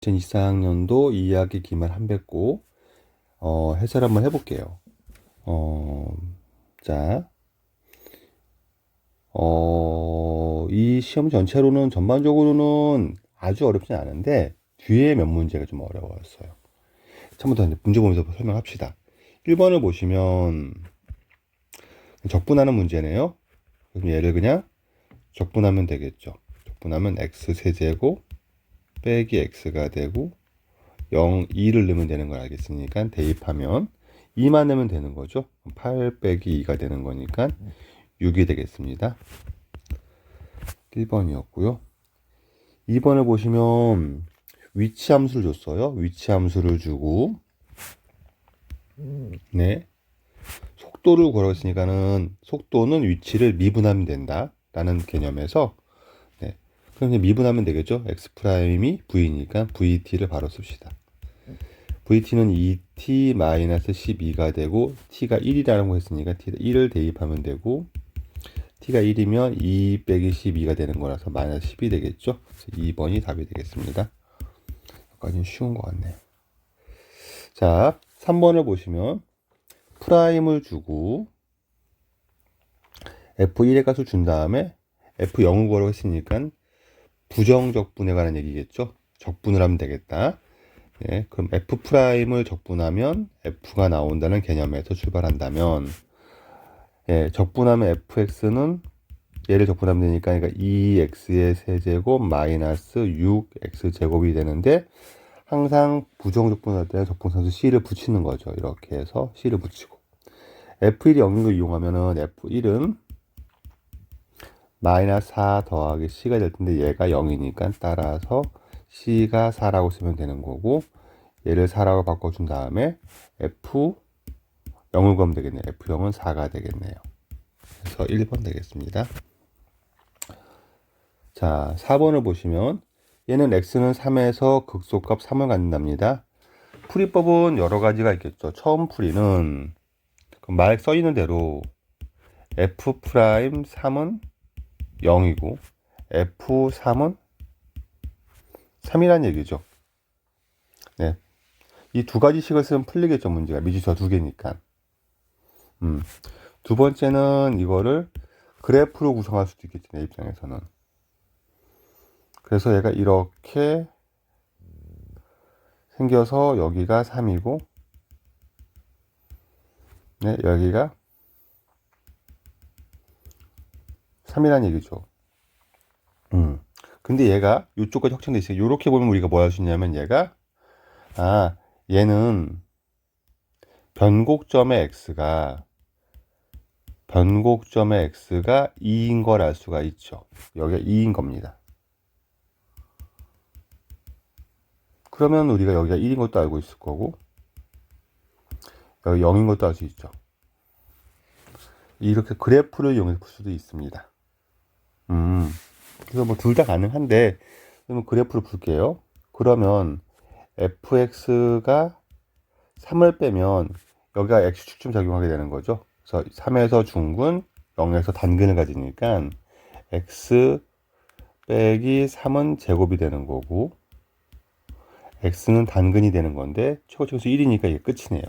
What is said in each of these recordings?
2024학년도 2학기 기말 한백고 해설 한번 해볼게요. 자, 이 시험 전체로는 전반적으로는 아주 어렵진 않은데 뒤에 몇 문제가 좀 어려웠어요. 처음부터 이제 문제 보면서 설명합시다. 1번을 보시면 적분하는 문제네요. 그럼 얘를 그냥 적분하면 되겠죠. 적분하면 x 세제곱 빼기 x가 되고 0, 2를 넣으면 되는 걸 알겠으니까 대입하면 2만 넣으면 되는 거죠. 8 빼기 2가 되는 거니까 6이 되겠습니다. 1번이었고요. 2번을 보시면 위치 함수를 줬어요. 위치 함수를 주고 네, 속도를 구하라고 했으니까는 속도는 위치를 미분하면 된다 라는 개념에서 네, 그럼 이제 미분하면 되겠죠. x'이 v니까 vt를 바로 씁시다. vt는 2t-12가 되고 t가 1이라는 거 했으니까 t 1을 대입하면 되고 t가 1이면 2 빼기 12가 되는 거라서 마이너스 10이 되겠죠. 그래서 2번이 답이 되겠습니다. 약간 쉬운 것 같네요. 자, 3번을 보시면 프라임을 주고 f1의 값을 준 다음에 f0을 구하라고 했으니까 부정적분에 관한 얘기겠죠. 적분을 하면 되겠다. 네, 그럼 f'을 적분하면 f가 나온다는 개념에서 출발한다면 적분하면 fx는 얘를 적분하면 되니까 그러니까 2x의 세제곱 마이너스 6x제곱이 되는데 항상 부정적분할 때는 적분선수 c를 붙이는 거죠. 이렇게 해서 c를 붙이고 f1이 0인 걸 이용하면은 f1은 마이너스 4 더하기 c가 될 텐데 얘가 0이니까 따라서 c가 4라고 쓰면 되는 거고 얘를 4라고 바꿔준 다음에 f 0을 구하면 되겠네요. f0은 4가 되겠네요. 그래서 1번 되겠습니다. 자, 4번을 보시면 얘는 x는 3에서 극소값 3을 갖는답니다. 풀이법은 여러 가지가 있겠죠. 처음 풀이는 말 써있는 대로 f'3은 0이고 f3은 3이란 얘기죠. 네, 이 두 가지씩을 쓰면 풀리겠죠. 문제가 미지수 두 개니까. 두 번째는 이거를 그래프로 구성할 수도 있겠지, 내 입장에서는. 그래서 얘가 이렇게 생겨서 여기가 3이고 네, 여기가 3이란 얘기죠. 근데 얘가 이쪽까지 확정돼 있어요. 이렇게 보면 우리가 뭐 할 수 있냐면 얘가 얘는 변곡점의 x가 2인 걸 알 수가 있죠. 여기가 2인 겁니다. 그러면 우리가 여기가 1인 것도 알고 있을 거고 여기 0인 것도 알 수 있죠. 이렇게 그래프를 이용해서 풀 수도 있습니다. 그래서 뭐 둘 다 가능한데 그러면 그래프를 풀게요. 그러면 fx가 3을 빼면 여기가 x축쯤 작용하게 되는 거죠. 그래서 3에서 중근, 0에서 단근을 가지니까 x 빼기 3은 제곱이 되는 거고 x는 단근이 되는 건데 최고치수 1이니까 이게 끝이네요.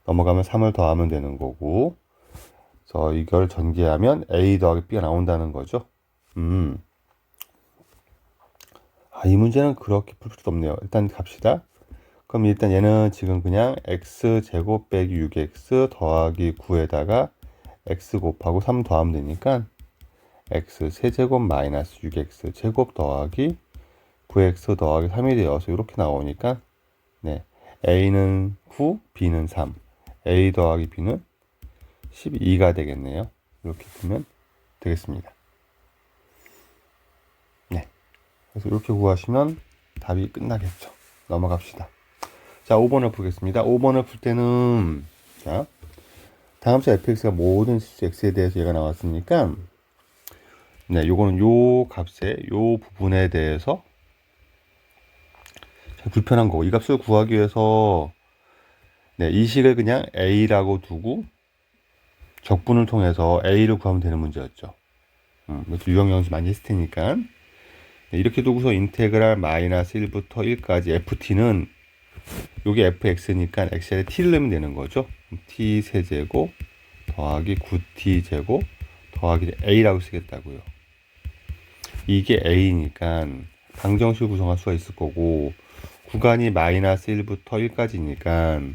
넘어가면 3을 더하면 되는 거고 그래서 이걸 전개하면 a 더하기 b가 나온다는 거죠. 이 문제는 그렇게 풀 필요도 없네요. 일단 갑시다. 그럼 일단 얘는 지금 그냥 x제곱 빼기 6x 더하기 9에다가 x 곱하고 3 더하면 되니까 x 세제곱 마이너스 6x 제곱 더하기 9x 더하기 3이 되어서 이렇게 나오니까 네, a는 9, b는 3 a 더하기 b는 12가 되겠네요. 이렇게 보면 되겠습니다. 네, 그래서 이렇게 구하시면 답이 끝나겠죠. 넘어갑시다. 자, 5번을 풀겠습니다. 5번을 풀 때는 자, 다함수 fx가 모든 실수 x에 대해서 얘가 나왔으니까 네, 요거는 요 값에 요 부분에 대해서 불편한 거고 이 값을 구하기 위해서 네, 이 식을 그냥 a라고 두고 적분을 통해서 a를 구하면 되는 문제였죠. 이것도 유형 연습 많이 했을 테니까 이렇게 두고서 인테그랄 마이너스 1부터 1까지 ft는 요게 fx니까 x에 t를 넣으면 되는 거죠. t 세제곱 더하기 9t 제곱 더하기 a라고 쓰겠다고요. 이게 a니까 방정식을 구성할 수가 있을 거고, 구간이 마이너스 1부터 1까지니까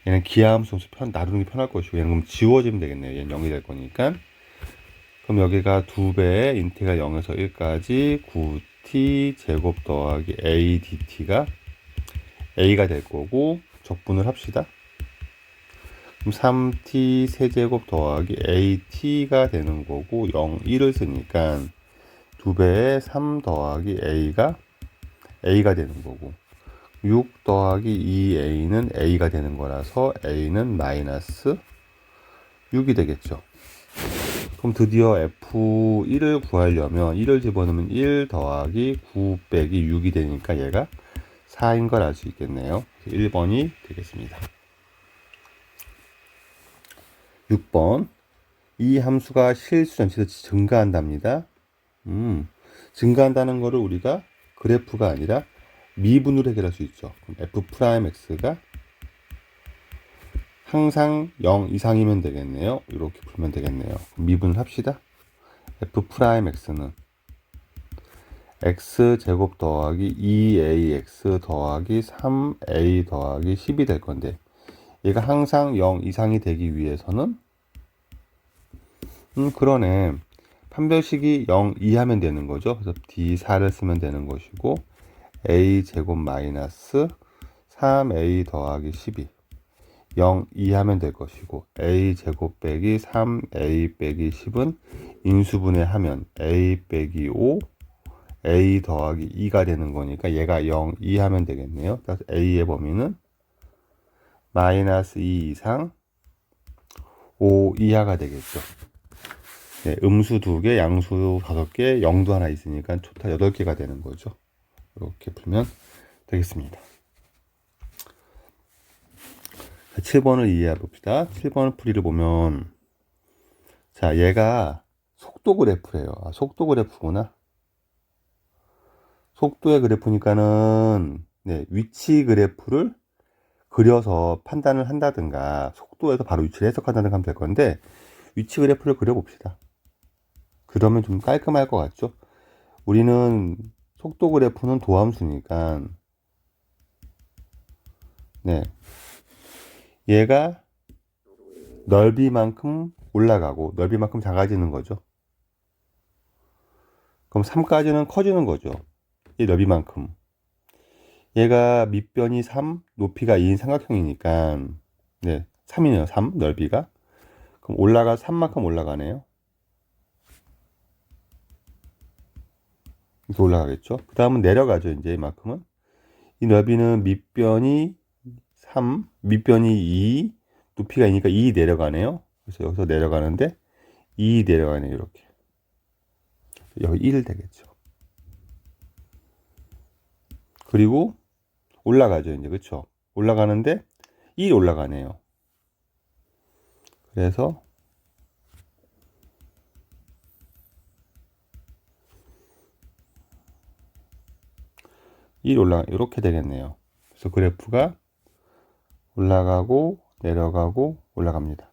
얘는 기하함수 나누는 게 편할 것이고, 얘는 그럼 지워지면 되겠네요. 얘는 0이 될 거니까. 그럼 여기가 2배의 인테그랄 0에서 1까지 9t 제곱 더하기 a dt가 a가 될 거고, 적분을 합시다. 그럼 3t 세제곱 더하기 at가 되는 거고, 0, 1을 쓰니까 2배의 3 더하기 a가 되는 거고, 6 더하기 2a는 a가 되는 거라서 a는 마이너스 6이 되겠죠. 그럼 드디어 f1을 구하려면 1을 집어넣으면 1 더하기 9 빼기 6이 되니까 얘가 4인 걸 알 수 있겠네요. 1번이 되겠습니다. 6번, 이 함수가 실수 전체에서 증가한답니다. 증가한다는 거를 우리가 그래프가 아니라 미분으로 해결할 수 있죠. 그럼 f'x가 항상 0 이상이면 되겠네요. 이렇게 풀면 되겠네요. 미분을 합시다. f'x는 x제곱 더하기 2ax 더하기 3a 더하기 10이 될 건데, 얘가 항상 0 이상이 되기 위해서는 그러네. 판별식이 0 이하면 되는 거죠. 그래서 d4를 쓰면 되는 것이고, a제곱 마이너스 3a 더하기 12 0 이하면 될 것이고, a제곱 빼기 3a 빼기 10은 인수분해하면 a 빼기 5 a 더하기 2가 되는 거니까 얘가 0 이하면 되겠네요. 그래서 a의 범위는 마이너스 2 이상 5 이하가 되겠죠. 네, 음수 2개, 양수 5개, 0도 하나 있으니까 토탈 8개가 되는 거죠. 이렇게 풀면 되겠습니다. 7번을 이해해 봅시다. 7번 풀이를 보면, 자, 얘가 속도 그래프래요. 아, 속도 그래프구나. 속도의 그래프니까는, 네, 위치 그래프를 그려서 판단을 한다든가, 속도에서 바로 위치를 해석한다든가 하면 될 건데, 위치 그래프를 그려봅시다. 그러면 좀 깔끔할 것 같죠? 우리는 속도 그래프는 도함수니까, 네, 얘가 넓이만큼 올라가고 넓이만큼 작아지는 거죠. 그럼 3까지는 커지는 거죠. 이 넓이만큼. 얘가 밑변이 3, 높이가 2인 삼각형이니까, 네, 3이네요. 3 넓이가. 그럼 올라가 3만큼 올라가네요. 이렇게 올라가겠죠. 그 다음은 내려가죠. 이제 이만큼은. 이 넓이는 밑변이 3, 밑변이 2, 높이가 2니까 2 내려가네요. 그래서 여기서 내려가는데 2 내려가네요. 이렇게. 여기 1 되겠죠. 그리고 올라가죠. 이제 그쵸? 올라가는데 1 올라가네요. 그래서 이렇게 되겠네요. 그래서 그래프가 올라가고 내려가고 올라갑니다.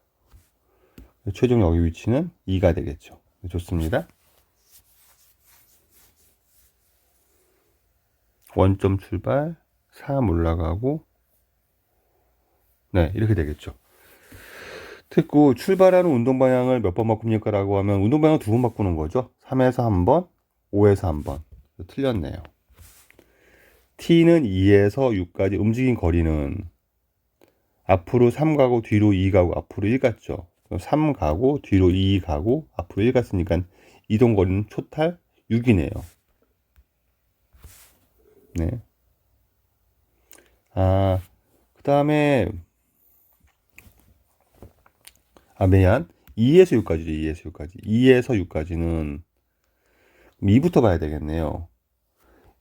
최종 여기 위치는 2가 되겠죠. 좋습니다. 원점 출발 3 올라가고, 네, 이렇게 되겠죠. 됐고, 출발하는 운동 방향을 몇 번 바꿉니까? 라고 하면 운동 방향을 2번 바꾸는 거죠. 3에서 1번, 5에서 1번. 틀렸네요. t는 2에서 6까지 움직인 거리는 앞으로 3 가고 뒤로 2 가고 앞으로 1 갔죠. 3 가고 뒤로 2 가고 앞으로 1 갔으니까 이동 거리는 토탈 6이네요. 네. 아, 그 다음에, 미안. 2에서 6까지죠. 2에서 6까지. 2에서 6까지는 2부터 봐야 되겠네요.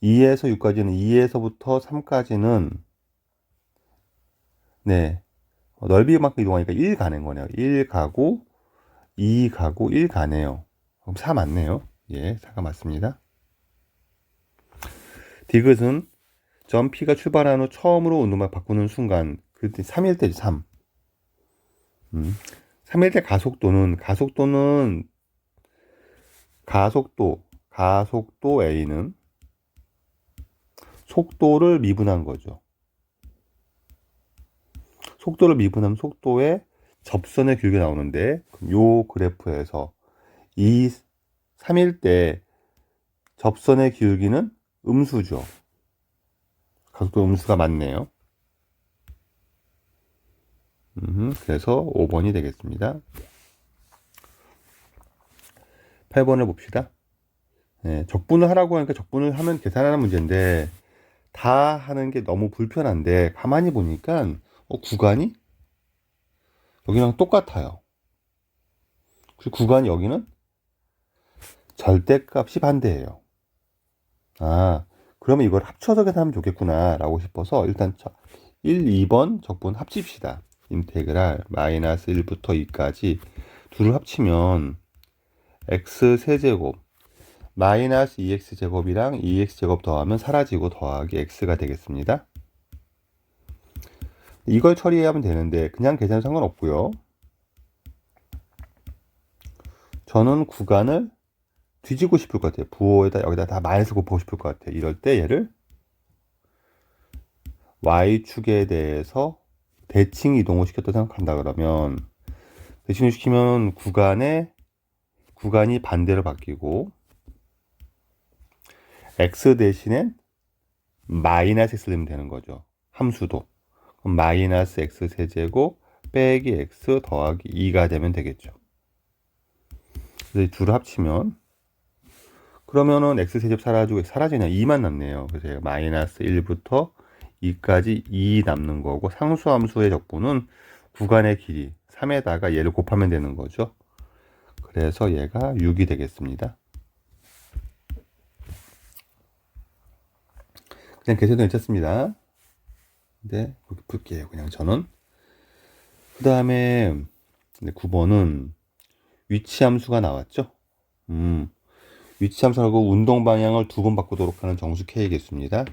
2에서 6까지는 2에서부터 3까지는, 네, 넓이만큼 이동하니까 1 가는 거네요. 1 가고 2 가고 1 가네요. 그럼 4 맞네요. 예, 4가 맞습니다. 디귿은 점 P가 출발한 후 처음으로 운동만 바꾸는 순간, 그때 3일 때지, 3. 3일 때 가속도 A는 속도를 미분한 거죠. 속도를 미분하면 속도의 접선의 길이가 나오는데, 요 그래프에서 3일 때 접선의 기울기는 음수죠. 가속도 음수가 맞네요. 그래서 5번이 되겠습니다. 8번을 봅시다. 네, 적분을 하라고 하니까 적분을 하면 계산하는 문제인데 다 하는 게 너무 불편한데 가만히 보니까 구간이 여기랑 똑같아요. 그리고 구간이 여기는 절대값이 반대예요. 아, 그러면 이걸 합쳐서 계산하면 좋겠구나 라고 싶어서 일단 1, 2번 적분 합칩시다. 인테그랄 마이너스 1부터 2까지 둘을 합치면 x 세제곱 마이너스 2x제곱이랑 2x제곱 더하면 사라지고 더하기 x가 되겠습니다. 이걸 처리하면 되는데 그냥 계산은 상관없고요. 저는 구간을 뒤지고 싶을 것 같아요. 부호에다 여기다 다 마이너스 곱하고 싶을 것 같아요. 이럴 때 얘를 y축에 대해서 대칭 이동을 시켰다고 생각한다 그러면 대칭을 시키면 구간이 반대로 바뀌고 x 대신엔 마이너스 x를 넣으면 되는 거죠. 함수도. 그럼 마이너스 x 세제곱 빼기 x 더하기 2가 되면 되겠죠. 그래서 이 둘을 합치면 그러면은 x 세제곱 사라지고 사라지냐 2만 남네요. 그래서 마이너스 1부터 2까지 2 남는 거고 상수함수의 적분은 구간의 길이 3에다가 얘를 곱하면 되는 거죠. 그래서 얘가 6이 되겠습니다. 그냥 계산도 괜찮습니다. 네, 그렇게 풀게요. 그냥 저는. 그 다음에 9번은 위치함수가 나왔죠. 위치함수하고 운동 방향을 두 번 바꾸도록 하는 정수 K겠습니다.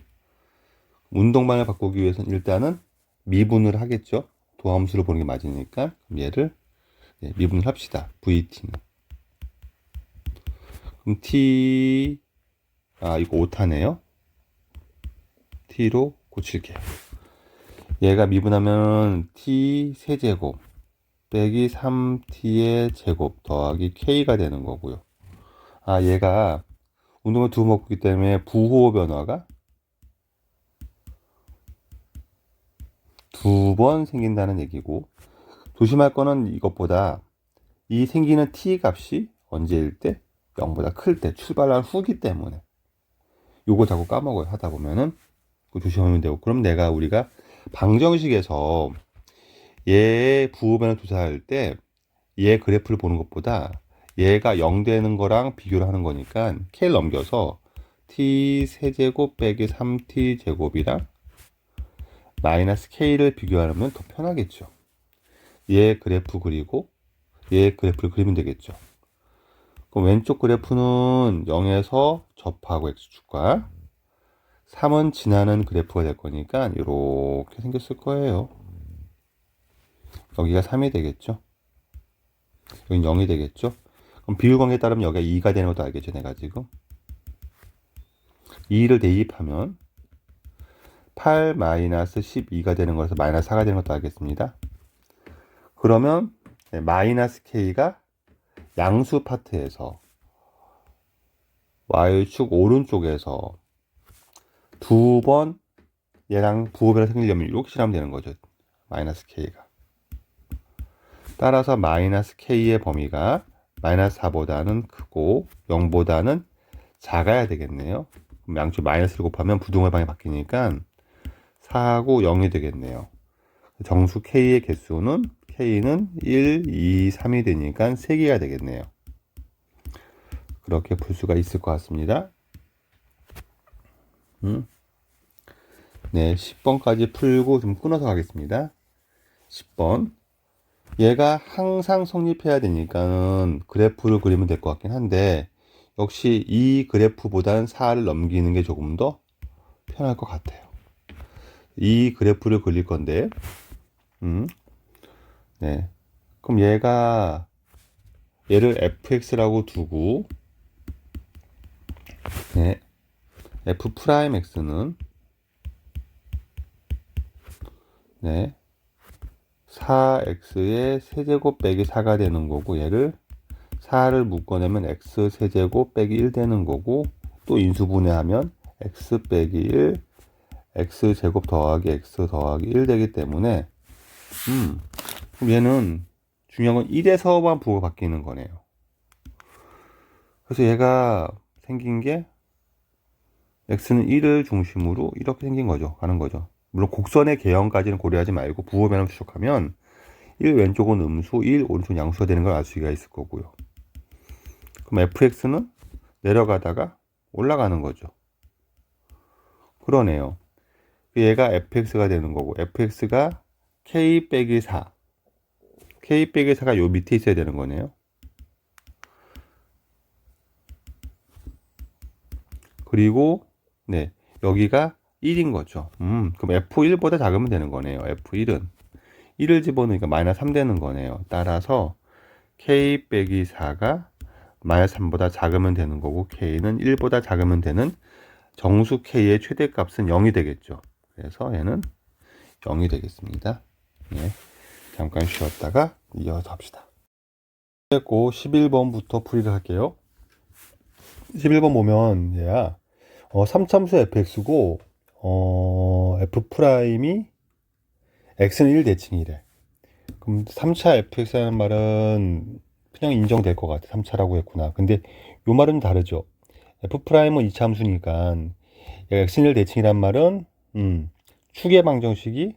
운동 방향을 바꾸기 위해서는 일단은 미분을 하겠죠. 도함수를 보는 게 맞으니까 얘를 미분을 합시다. VT는. 그럼 T 이거 오타네요. T로 고칠게요. 얘가 미분하면 T 세제곱 빼기 3T의 제곱 더하기 K가 되는 거고요. 얘가 운동을 두 번 바꾸기 때문에 부호 변화가 두 번 생긴다는 얘기고 조심할 거는 이것보다 이 생기는 t 값이 언제일 때 0보다 클 때 출발한 후기 때문에 요거 자꾸 까먹어요. 하다 보면은 조심하면 되고 그럼 우리가 방정식에서 얘의 부호변을 조사할 때 얘 그래프를 보는 것보다 얘가 0 되는 거랑 비교를 하는 거니까 K를 넘겨서 t 세제곱 빼기 3t 제곱이랑 마이너스 K를 비교하면 더 편하겠죠. 얘 그래프 그리고 얘 그래프를 그리면 되겠죠. 그럼 왼쪽 그래프는 0에서 접하고 x축과 3은 지나는 그래프가 될 거니까 이렇게 생겼을 거예요. 여기가 3이 되겠죠. 여긴 0이 되겠죠. 그럼 비율관계에 따르면 여기가 2가 되는 것도 알겠죠. 내가 지금 2를 대입하면 8 마이너스 12가 되는 거라서 마이너스 4가 되는 것도 알겠습니다. 그러면 마이너스 K가 양수 파트에서 Y축 오른쪽에서 두 번 얘랑 부호변이 생기려면 이렇게 칠하면 되는 거죠. 마이너스 K가. 따라서 마이너스 K의 범위가 마이너스 4보다는 크고 0보다는 작아야 되겠네요. 그럼 양쪽 마이너스를 곱하면 부등호의 방향이 바뀌니까 4하고 0이 되겠네요. 정수 K의 개수는 K는 1, 2, 3이 되니까 3개가 되겠네요. 그렇게 풀 수가 있을 것 같습니다. 네, 10번까지 풀고 좀 끊어서 가겠습니다. 10번. 얘가 항상 성립해야 되니까는 그래프를 그리면 될 것 같긴 한데 역시 이 그래프보다는 4를 넘기는 게 조금 더 편할 것 같아요. 이 그래프를 그릴 건데, 네. 그럼 얘를 fx라고 두고, 네. f 프라임 x는, 네. 4x의 세제곱 빼기 4가 되는 거고, 얘를 4를 묶어내면 x 세제곱 빼기 1 되는 거고, 또 인수분해하면 x 빼기 1, x 제곱 더하기 x 더하기 1 되기 때문에, 그럼 얘는 중요한 건 1에서만 부호가 바뀌는 거네요. 그래서 얘가 생긴 게 x는 1을 중심으로 이렇게 생긴 거죠. 가는 거죠. 물론 곡선의 개형까지는 고려하지 말고 부호 변환 추적하면 1 왼쪽은 음수, 1 오른쪽 양수가 되는 걸 알 수가 있을 거고요. 그럼 fx는 내려가다가 올라가는 거죠. 그러네요. 얘가 fx가 되는 거고, fx가 k 빼기 4. k 빼기 4가 요 밑에 있어야 되는 거네요. 그리고, 네, 여기가 1인 거죠. 그럼 f1보다 작으면 되는 거네요. f1은. 1을 집어넣으니까 마이너스 3 되는 거네요. 따라서 k 빼기 4가 마이너스 3보다 작으면 되는 거고, k는 1보다 작으면 되는 정수 k의 최대값은 0이 되겠죠. 그래서 얘는 0이 되겠습니다. 네, 잠깐 쉬었다가 이어서 합시다. 됐고 11번부터 풀이를 할게요. 11번 보면 얘야 3참수 fx고 f 프라임이 x는 1 대칭이래. 그럼 3차 fx라는 말은 그냥 인정될 것 같아. 3차라고 했구나. 근데 요 말은 다르죠. f 프라임은 2차 함수니까 x는 1 대칭이란 말은 축의 방정식이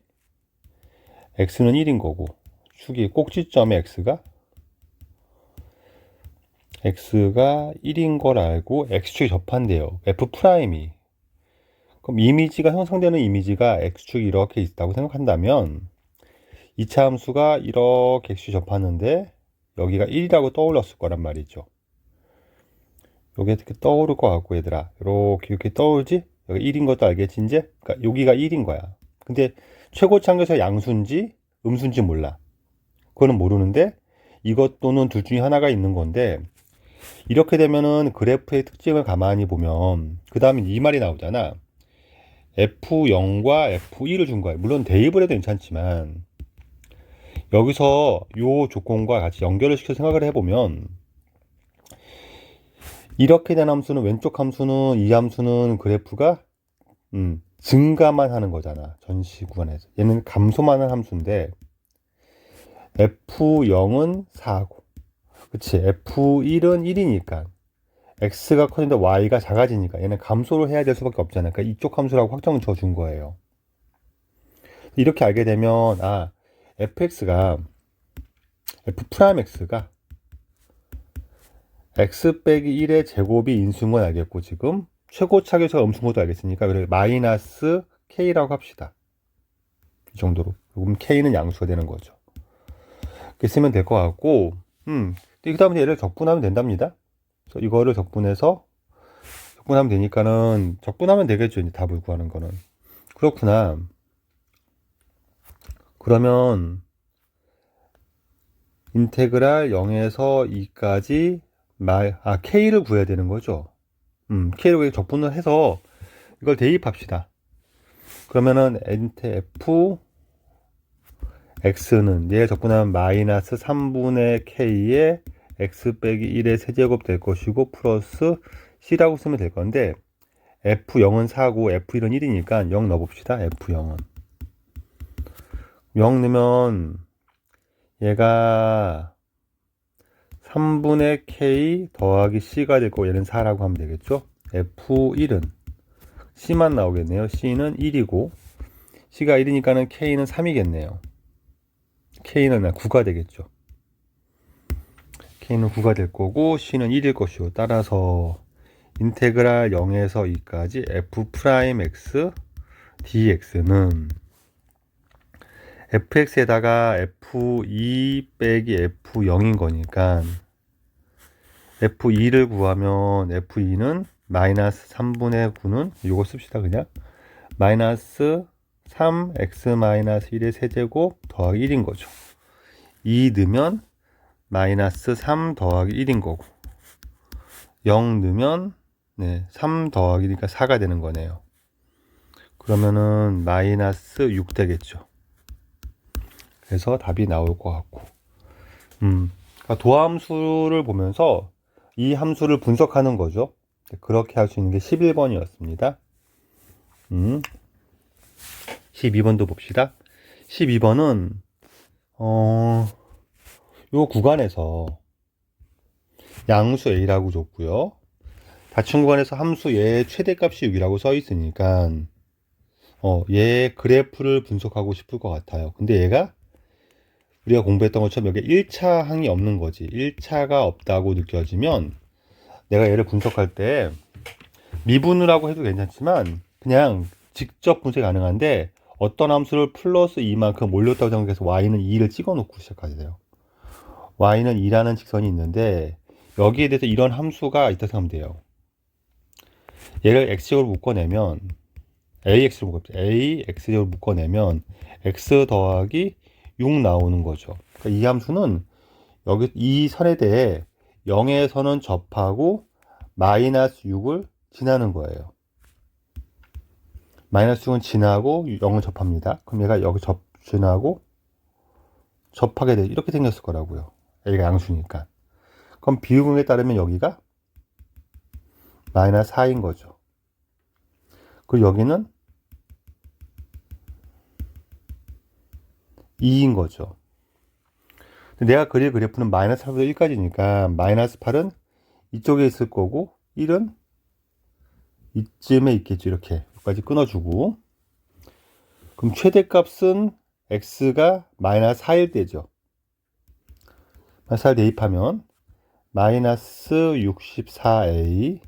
x는 1인 거고, 축이 꼭지점에 x가 1인 걸 알고 x축이 접한대요. f 프라임이. 그럼 이미지가 형성되는 이미지가 x축이 이렇게 있다고 생각한다면 2차 함수가 이렇게 x축이 접하는데 여기가 1이라고 떠올랐을 거란 말이죠. 여기 이렇게 떠오를 것 같고, 얘들아 이렇게 떠오르지? 여기 1인 것도 알겠지 이제? 그러니까 여기가 1인 거야. 근데 최고차항에서 양수인지 음수인지 몰라. 그거는 모르는데 이것 또는 둘 중에 하나가 있는 건데, 이렇게 되면은 그래프의 특징을 가만히 보면 그 다음에 이 말이 나오잖아. F0과 F1을 준 거야. 물론 대입을 해도 괜찮지만 여기서 요 조건과 같이 연결을 시켜 생각을 해보면, 이렇게 된 함수는, 왼쪽 함수는, 이 함수는 그래프가 증가만 하는 거잖아. 전시 구간에서. 얘는 감소만 하는 함수인데 F0은 4고, 그치? F1은 1이니까 x가 커진데 y가 작아지니까 얘는 감소를 해야 될 수밖에 없잖아요. 그러니까 이쪽 함수라고 확정을 줘준 거예요. 이렇게 알게 되면 fx가 f 프라임 x가 x 빼기 1의 제곱이 인수인 건 알겠고, 지금 최고차계수가 음수인 것도 알겠으니까 그래 마이너스 k라고 합시다. 이 정도로. 그럼 k는 양수가 되는 거죠. 이렇게 쓰면 될 것 같고, 그 다음에 얘를 적분하면 된답니다. 그래서 이거를 적분하면 되니까는 적분하면 되겠죠. 이제 답을 구하는 거는. 그렇구나. 그러면 인테그랄 0에서 2까지 k를 구해야 되는 거죠. k를 적분을 해서 이걸 대입합시다. 그러면은 엔테 f x는 얘 적분하면 마이너스 3분의 k의 x 빼기 1의 세제곱 될 것이고, 플러스 c라고 쓰면 될 건데, f0은 4고 f1은 1이니까 0 넣어봅시다. f0은 0 넣으면 얘가 3분의 k 더하기 c가 될 거고, 얘는 4라고 하면 되겠죠. f1은 c만 나오겠네요. c는 1이고 c가 1이니까는 k는 3이겠네요. k는 9가 되겠죠. k는 9가 될 거고 c는 1일 것이고, 따라서 인테그랄 0에서 2까지 f 프라임 x dx는 fx에다가 f2 빼기 f0인 거니까 f2를 구하면 f2는 마이너스 3분의 9는 이거 씁시다. 그냥 마이너스 3x-1의 세제곱 더하기 1인 거죠. 2 넣으면 마이너스 3 더하기 1인 거고 0 넣으면 3 더하기니까 4가 되는 거네요. 그러면은 마이너스 6 되겠죠. 그래서 답이 나올 것 같고 그러니까 도함수를 보면서 이 함수를 분석하는 거죠. 그렇게 할 수 있는 게 11번이었습니다. 12번도 봅시다. 12번은 요 구간에서 양수 a라고 줬고요. 닫힌 구간에서 함수 얘의 최대값이 6이라고 써 있으니까 얘 그래프를 분석하고 싶을 것 같아요. 근데 얘가 우리가 공부했던 것처럼 여기 1차 항이 없는 거지. 1차가 없다고 느껴지면 내가 얘를 분석할 때 미분을 하고 해도 괜찮지만 그냥 직접 분석이 가능한데 어떤 함수를 플러스 2만큼 올렸다고 생각해서 y는 2를 찍어 놓고 시작하세요. y는 2라는 직선이 있는데 여기에 대해서 이런 함수가 있다고 생각하면 돼요. 얘를 x제곱으로 묶어내면 ax제곱으로 묶어내면 x 더하기 6 나오는 거죠. 그러니까 이 함수는 여기 이 선에 대해 0에서는 접하고 마이너스 6을 지나는 거예요. 마이너스 6은 지나고 0을 접합니다. 그럼 얘가 여기 지나고 접하게 돼. 이렇게 생겼을 거라고요. A가 양수니까. 그럼 비유분에 따르면 여기가 마이너스 4인 거죠. 그리고 여기는 2인 거죠. 내가 그릴 그래프는 마이너스 8부터 1까지니까 마이너스 8은 이쪽에 있을 거고 1은 이쯤에 있겠죠. 이렇게 여기까지 끊어주고 그럼 최대값은 x가 마이너스 4일 때죠. 마이너스 4를 대입하면 마이너스 64a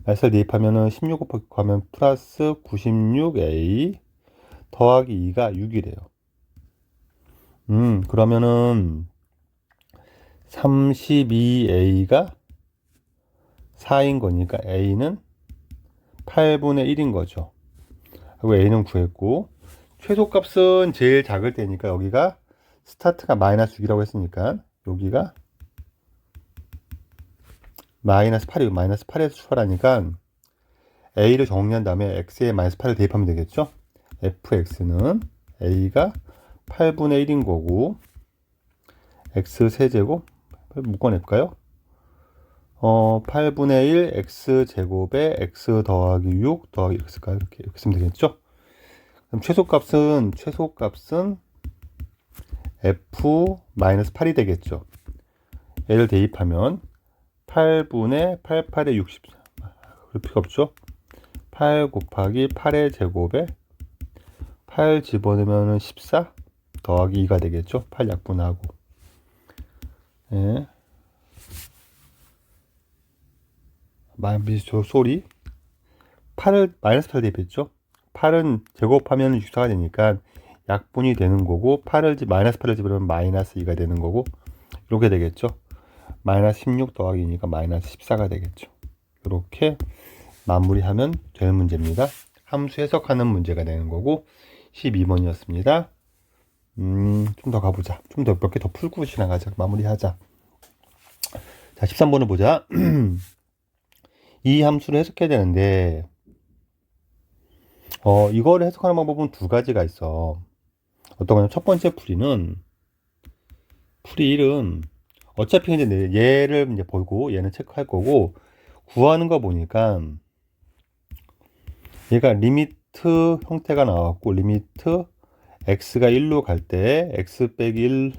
마이너스 4를 대입하면 16 곱하기 하면 플러스 96a 더하기 2가 6이래요. 그러면은 32a가 4인 거니까 a는 8분의 1인 거죠. 그리고 a는 구했고 최소값은 제일 작을 때니까 여기가 스타트가 마이너스 6이라고 했으니까 여기가 마이너스 8이고 마이너스 8에서 출발하니까 a를 정리한 다음에 x에 마이너스 8을 대입하면 되겠죠. fx는 a가 8분의 1인 거고 x 세제곱 묶어낼까요? 8분의 1 x제곱에 x 더하기 6 더하기 x가 이렇게 쓰면 되겠죠. 그럼 최소값은 f-8이 되겠죠. 얘를 대입하면 8분의 88에 64 그럴 필요 없죠. 8 곱하기 8의 제곱에 8 집어넣으면 14 더하기 2가 되겠죠. 8 약분하고 예. 소리 8을 마이너스 8 대입했죠. 8은 제곱하면 64가 되니까 약분이 되는 거고 마이너스 8을 집으면 마이너스 2가 되는 거고 이렇게 되겠죠. 마이너스 16 더하기 2니까 마이너스 14가 되겠죠. 이렇게 마무리하면 될 문제입니다. 함수 해석하는 문제가 되는 거고 12번이었습니다. 좀 더 가보자. 좀 더 몇 개 더 풀고 지나가자. 마무리하자. 자, 13번을 보자. 이 함수를 해석해야 되는데 이거를 해석하는 방법은 두 가지가 있어. 어떤 거냐면 첫 번째 풀이 1은 어차피 이제 얘를 이제 보고 얘는 체크할 거고 구하는 거 보니까 얘가 리미트 형태가 나왔고 리미트 x가 1로 갈 때 x 빼기 1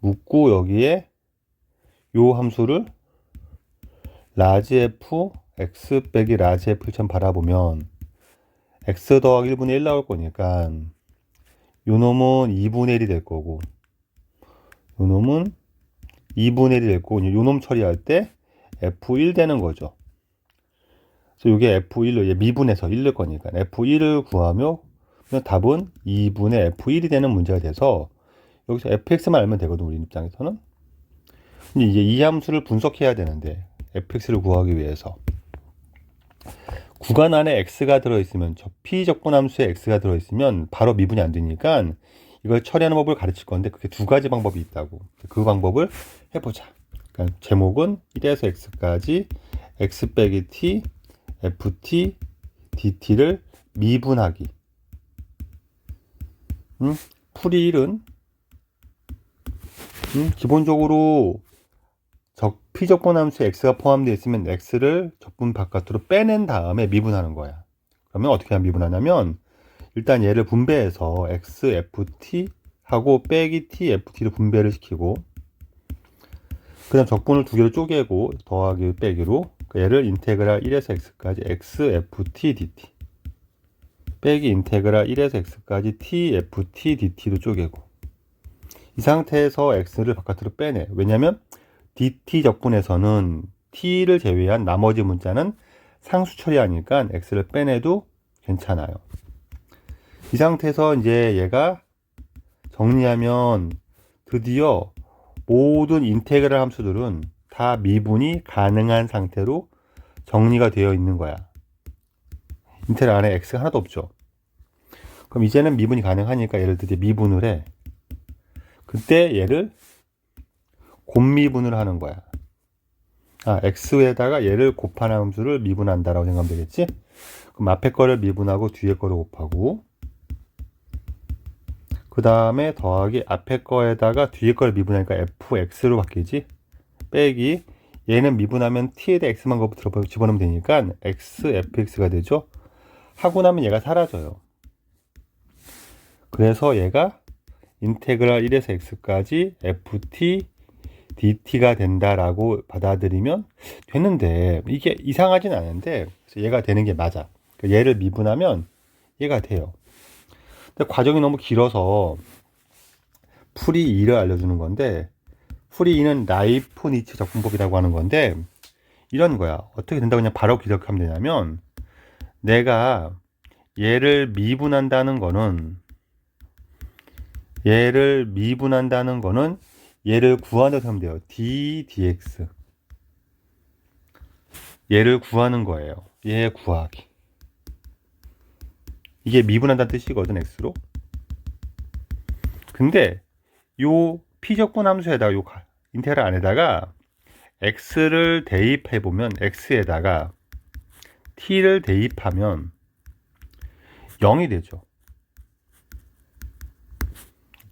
묻고 여기에 요 함수를 라지 f x 빼기 라지 f처럼 바라보면 x 더하기 1분의 1 나올 거니까 요 놈은 2분의 1이 될 거고 요 놈은 2분의 1이 될 거고 요 놈 처리할 때 f1 되는 거죠. 그래서 이게 f1로 얘 미분해서 1일 거니까 f1을 구하며 답은 2분의 f1이 되는 문제가 돼서 여기서 fx만 알면 되거든 우리 입장에서는. 근데 이제 이 함수를 분석해야 되는데 fx를 구하기 위해서 구간 안에 x가 들어있으면, 저 피적분함수에 x가 들어있으면 바로 미분이 안 되니까 이걸 처리하는 법을 가르칠 건데, 그게 두 가지 방법이 있다고. 그 방법을 해보자. 그러니까 제목은 1에서 x까지 x 빼기 t ft dt를 미분하기. 풀이 1은 기본적으로 피적분함수에 x가 포함되어 있으면 x를 적분 바깥으로 빼낸 다음에 미분하는 거야. 그러면 어떻게 하면 미분하냐면, 일단 얘를 분배해서 x ft 하고 빼기 t ft를 분배를 시키고, 그 다음 적분을 두 개로 쪼개고 더하기 빼기로 얘를 인테그랄 1에서 x까지 x ft dt 빼기 인테그랄 1에서 x까지 t ft dt로 쪼개고, 이 상태에서 x를 바깥으로 빼내. 왜냐면 dt 적분에서는 t를 제외한 나머지 문자는 상수 처리하니까 x를 빼내도 괜찮아요. 이 상태에서 이제 얘가 정리하면 드디어 모든 인테그랄 함수들은 다 미분이 가능한 상태로 정리가 되어 있는 거야. 인테그랄 안에 x가 하나도 없죠. 그럼 이제는 미분이 가능하니까 얘를 드디어 미분을 해. 그때 얘를 곱미분을 하는 거야. x에다가 얘를 곱하는 함수를 미분한다라고 생각하면 되겠지? 그럼 앞에 거를 미분하고 뒤에 거를 곱하고, 그 다음에 더하기 앞에 거에다가 뒤에 거를 미분하니까 fx로 바뀌지? 빼기 얘는 미분하면 t에다 x만 집어넣으면 되니까 x fx가 되죠? 하고 나면 얘가 사라져요. 그래서 얘가 인테그랄 1에서 x까지 ft dt가 된다라고 받아들이면 되는데, 이게 이상하진 않은데 얘가 되는 게 맞아. 얘를 미분하면 얘가 돼요. 근데 과정이 너무 길어서 풀이 2를 알려주는 건데, 풀이 2는 라이프니츠 적분법이라고 하는 건데, 이런 거야. 어떻게 된다고 그냥 바로 기억하면 되냐면, 내가 얘를 미분한다는 거는 얘를 구한다고 하면 돼요. d dx. 얘를 구하는 거예요. 얘 구하기. 이게 미분한다는 뜻이거든, x로. 근데 요 피적분 함수에다가 요 인테그랄 안에다가 x를 대입해 보면, x에다가 t를 대입하면 0이 되죠.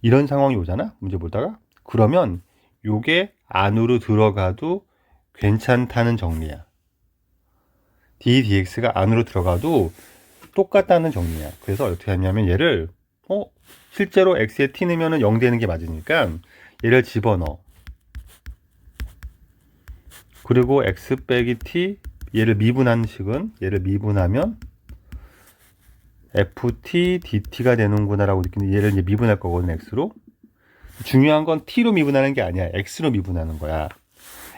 이런 상황이 오잖아, 문제 보다가. 그러면 요게 안으로 들어가도 괜찮다는 정리야. d dx가 안으로 들어가도 똑같다는 정리야. 그래서 어떻게 하냐면 얘를 실제로 x에 t 넣으면 0 되는 게 맞으니까 얘를 집어넣어. 그리고 x 빼기 t, 얘를 미분한 식은, 얘를 미분하면 ft dt가 되는구나 라고 느끼는, 얘를 이제 미분할 거거든, x로. 중요한 건 t로 미분하는 게 아니야. x로 미분하는 거야.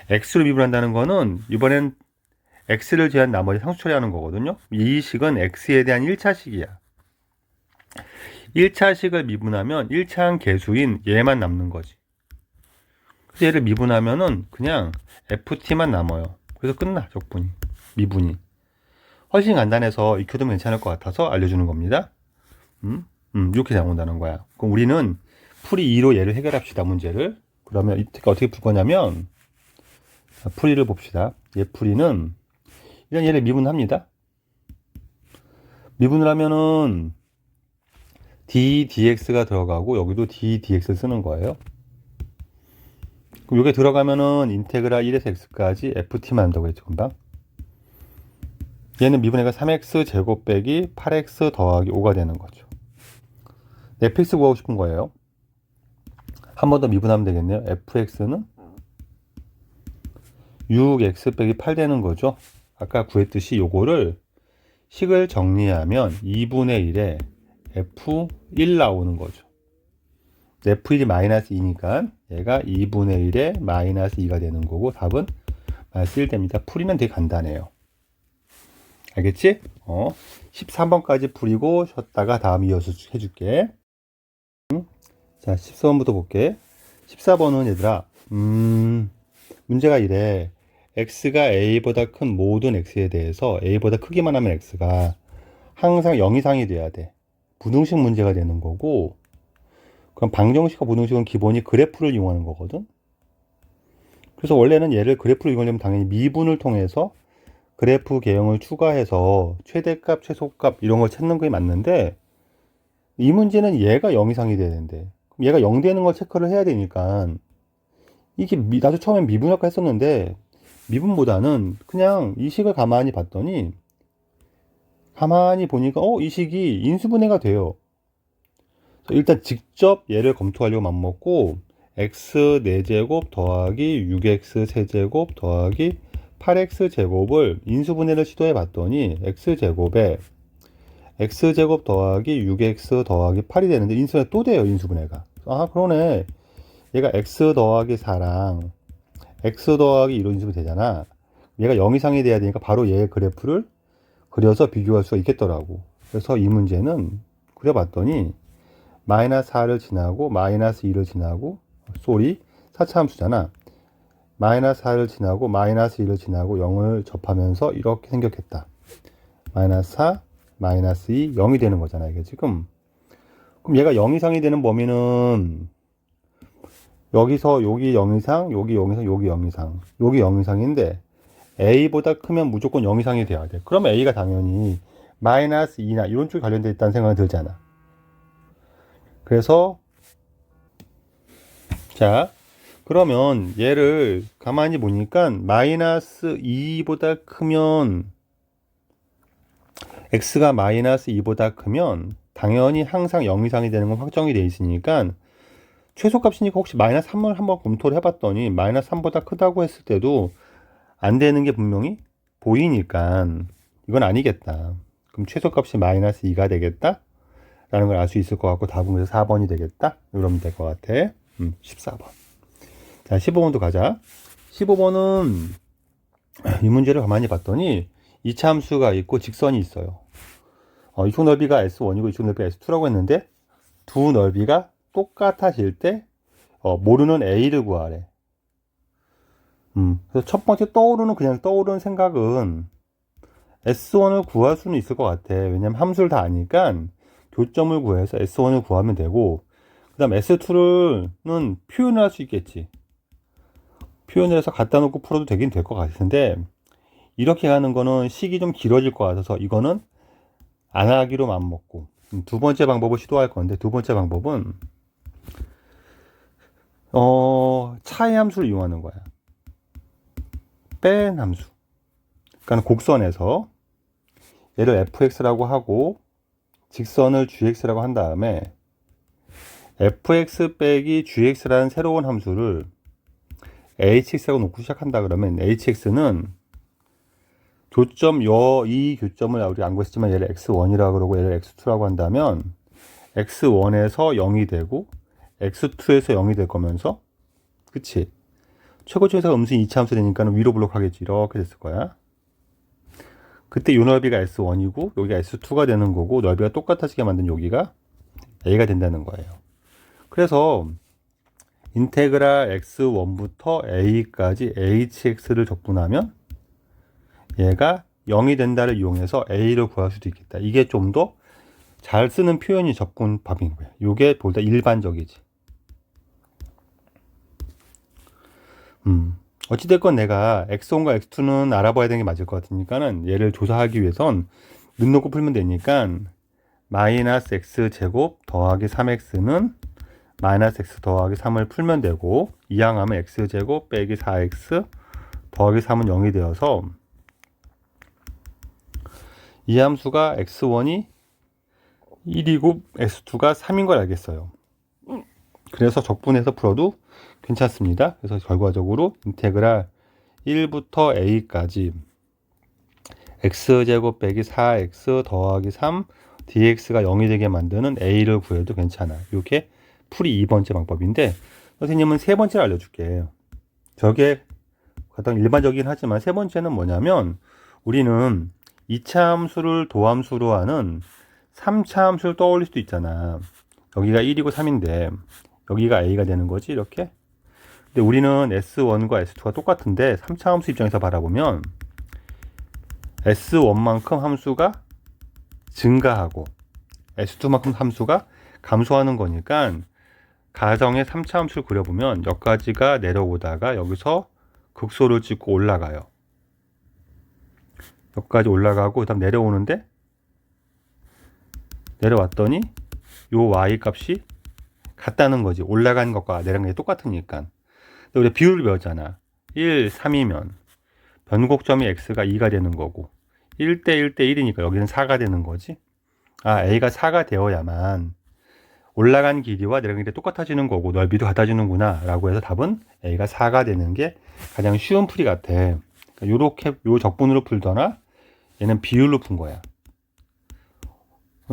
x로 미분한다는 거는 이번엔 x를 제한 나머지 상수 처리하는 거거든요. 이 식은 x에 대한 1차식이야. 1차식을 미분하면 1차항 계수인 얘만 남는 거지. 그래서 얘를 미분하면은 그냥 ft만 남아요. 그래서 끝나, 적분이. 미분이. 훨씬 간단해서 익혀두면 괜찮을 것 같아서 알려주는 겁니다. 이렇게 나온다는 거야. 그럼 우리는 풀이 2로 얘를 해결합시다, 문제를. 그러면 어떻게 풀 거냐면, 풀이를 봅시다. 얘 풀이는 일단 얘를 미분합니다. 미분을 하면은 d dx가 들어가고, 여기도 d dx 쓰는 거예요. 그럼 이게 들어가면은 인테그랄 1에서 x까지 ft만 한다고 했죠, 금방. 얘는 미분해가 3x 제곱 빼기 8x 더하기 5가 되는 거죠. fx 구하고 싶은 거예요. 한 번 더 미분하면 되겠네요. fx는 6x 빼기 8 되는 거죠. 아까 구했듯이 요거를 식을 정리하면 2분의 1에 f1 나오는 거죠. f1이 마이너스 2니까 얘가 2분의 1에 마이너스 2가 되는 거고, 답은 마이너스 1 됩니다. 풀이는 되게 간단해요. 알겠지? 13번까지 풀이고 쉬었다가 다음 이어서 해줄게. 자, 14번부터 볼게. 14번은 얘들아, 문제가 이래. x가 a보다 큰 모든 x에 대해서 a보다 크기만 하면 x가 항상 0 이상이 돼야 돼. 부등식 문제가 되는 거고, 그럼 방정식과 부등식은 기본이 그래프를 이용하는 거거든. 그래서 원래는 얘를 그래프로 이용하려면 당연히 미분을 통해서 그래프 개형을 추가해서 최대값, 최소값 이런 걸 찾는 게 맞는데, 이 문제는 얘가 0 이상이 돼야 되는데, 그럼 얘가 0 되는 걸 체크를 해야 되니까, 이게 나도 처음엔 미분할까 했었는데, 미분보다는 그냥 이 식을 가만히 봤더니, 가만히 보니까 이 식이 인수분해가 돼요. 일단 직접 얘를 검토하려고 맘먹고 x 4제곱 더하기 6x 세제곱 더하기 8x 제곱을 인수분해를 시도해 봤더니 x제곱에 x제곱 더하기 6x 더하기 8이 되는데 인수분해 또 돼요. 인수분해가. 아 그러네. 얘가 x 더하기 4랑 x 더하기 2로 인수분해 되잖아. 얘가 0 이상이 돼야 되니까 바로 얘의 그래프를 그려서 비교할 수가 있겠더라고. 그래서 이 문제는 그려봤더니 마이너스 4를 지나고 마이너스 2를 지나고 4차 함수잖아. 마이너스 4를 지나고 마이너스 2를 지나고 0을 접하면서 이렇게 생겼겠다. 마이너스 4, 마이너스 2, 0이 되는 거잖아 이게 지금. 그럼 얘가 0 이상이 되는 범위는 여기서 여기 0 이상, 여기 0 이상, 여기 0 이상, 여기 0 이상인데 a보다 크면 무조건 0 이상이 돼야 돼. 그러면 a가 당연히 마이너스 2나 이런 쪽에 관련돼 있다는 생각이 들잖아. 그래서 자 그러면 얘를 가만히 보니까 마이너스 2보다 크면 x가 마이너스 2보다 크면 당연히 항상 0 이상이 되는 건 확정이 돼 있으니까 최소값이니까 혹시 마이너스 3을 한번 검토를 해봤더니 마이너스 3보다 크다고 했을 때도 안 되는 게 분명히 보이니까 이건 아니겠다. 그럼 최소값이 마이너스 2가 되겠다? 라는 걸 알 수 있을 것 같고 답은 그래서 4번이 되겠다? 이러면 될 것 같아. 14번. 자, 15번도 가자. 15번은 이 문제를 가만히 봤더니 이차 함수가 있고 직선이 있어요. 이쪽 넓이가 S1이고 이쪽 넓이가 S2라고 했는데 두 넓이가 똑같아질 때 모르는 A를 구하래. 그래서 첫 번째 그냥 떠오르는 생각은 S1을 구할 수는 있을 것 같아. 왜냐면 함수를 다 아니까 교점을 구해서 S1을 구하면 되고, 그 다음 S2는 표현을 할 수 있겠지. 표현을 해서 갖다 놓고 풀어도 되긴 될 것 같은데, 이렇게 가는 거는 식이 좀 길어질 것 같아서 이거는 안 하기로 맘먹고, 두 번째 방법을 시도할 건데, 두 번째 방법은, 차이 함수를 이용하는 거야. 뺀 함수. 그러니까 곡선에서 얘를 fx라고 하고 직선을 gx라고 한 다음에 fx 빼기 gx라는 새로운 함수를 hx라고 놓고 시작한다 그러면 hx는 교점 이 교점을 우리 안 구했지만 얘를 x1이라고 그러고 얘를 x2라고 한다면 x1에서 0이 되고 x2에서 0이 될 거면서 그치? 최고점에서 음수 2차 함수 되니까 위로 블록하겠지. 이렇게 됐을 거야. 그때 이 넓이가 S1이고 여기가 S2가 되는 거고 넓이가 똑같아지게 만든 여기가 A가 된다는 거예요. 그래서 인테그랄 X1부터 A까지 HX를 적분하면 얘가 0이 된다를 이용해서 A를 구할 수도 있겠다. 이게 좀 더 잘 쓰는 표현이 접근법인 거예요. 이게 보다 일반적이지. 어찌됐건 내가 X1과 X2는 알아봐야 되는 게 맞을 것 같으니까는 얘를 조사하기 위해선 는 놓고 풀면 되니까 마이너스 X제곱 더하기 3X는 마이너스 X 더하기 3을 풀면 되고 이항하면 X제곱 빼기 4X 더하기 3은 0이 되어서 이 함수가 X1이 1이고 X2가 3인 걸 알겠어요. 그래서 적분해서 풀어도 괜찮습니다. 그래서 결과적으로 인테그랄 1부터 a까지 x제곱 빼기 4x 더하기 3 dx가 0이 되게 만드는 a를 구해도 괜찮아. 이렇게 풀이 2번째 방법인데 선생님은 세 번째를 알려줄게. 저게 가장 일반적이긴 하지만 세 번째는 뭐냐면 우리는 2차 함수를 도함수로 하는 3차 함수를 떠올릴 수도 있잖아. 여기가 1이고 3인데 여기가 a가 되는 거지 이렇게. 근데 우리는 S1과 S2가 똑같은데 3차 함수 입장에서 바라보면 S1만큼 함수가 증가하고 S2만큼 함수가 감소하는 거니까 가정의 3차 함수를 그려보면 여기까지가 내려오다가 여기서 극소를 찍고 올라가요. 여기까지 올라가고 그 다음 내려오는데 내려왔더니 요 y 값이 같다는 거지. 올라가는 것과 내려가는 게 똑같으니까. 근데 우리가 비율을 배웠잖아. 1, 3이면 변곡점이 x가 2가 되는 거고 1대 1대 1이니까 여기는 4가 되는 거지. 아, a가 4가 되어야만 올라간 길이와 내려간 길이 똑같아지는 거고 넓이도 같아지는구나 라고 해서 답은 a가 4가 되는 게 가장 쉬운 풀이 같아. 그러니까 요렇게 요 적분으로 풀거나 얘는 비율로 푼 거야.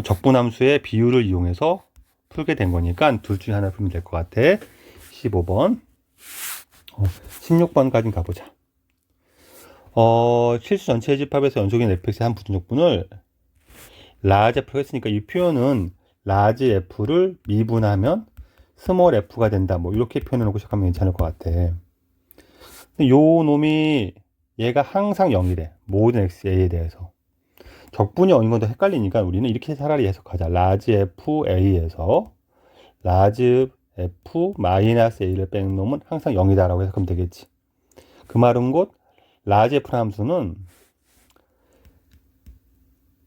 적분함수의 비율을 이용해서 풀게 된 거니까 둘 중에 하나 풀면 될 것 같아. 15번 16번까지 가보자. 실수 전체의 집합에서 연속인 fx의 한 부등적분을 라지 f로 했으니까 이 표현은 라지 f를 미분하면 스몰 f가 된다. 뭐 이렇게 표현해 놓고 시작하면 괜찮을 것 같아. 근데 요 놈이 얘가 항상 0이래. 모든 xa에 대해서. 적분이 0인 건 더 헷갈리니까 우리는 이렇게 차라리 해석하자. 라지 fa에서 라지 f 마이너스 a를 뺀 놈은 항상 0이다라고 해석하면 되겠지. 그 말은 곧 라지 f라는 함수는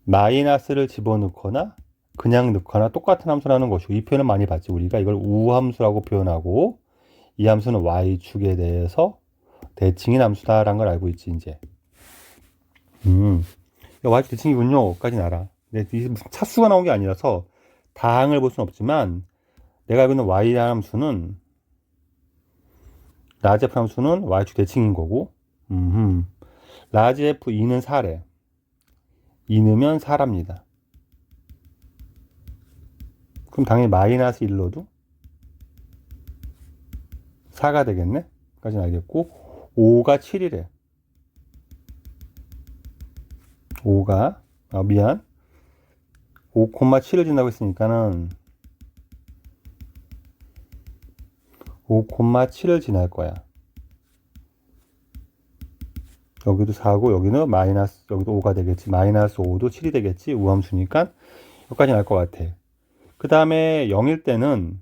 마이너스를 집어넣거나 그냥 넣거나 똑같은 함수라는 것이고 이 표현을 많이 봤지. 우리가 이걸 우함수라고 표현하고 이 함수는 y축에 대해서 대칭인 함수다라는 걸 알고 있지 이제. y축 대칭이군요 까지는 알아. 근데 이게 무슨 차수가 나온 게 아니라서 다항을 볼 수는 없지만 내가 알고 있는 y라는 함수는 라지 f 함수는 y축 대칭인 거고 라지 f 2는 4래. 2 넣으면 4랍니다. 그럼 당연히 마이너스 1로도 4가 되겠네? 까지는 알겠고 5가 7이래. 5가 5,7을 지나고 있으니까는 5,7을 지날 거야. 여기도 4고 여기는 마이너스 여기도 5가 되겠지. 마이너스 5도 7이 되겠지. 우함수니까 여기까지는 알 것 같아. 그 다음에 0일 때는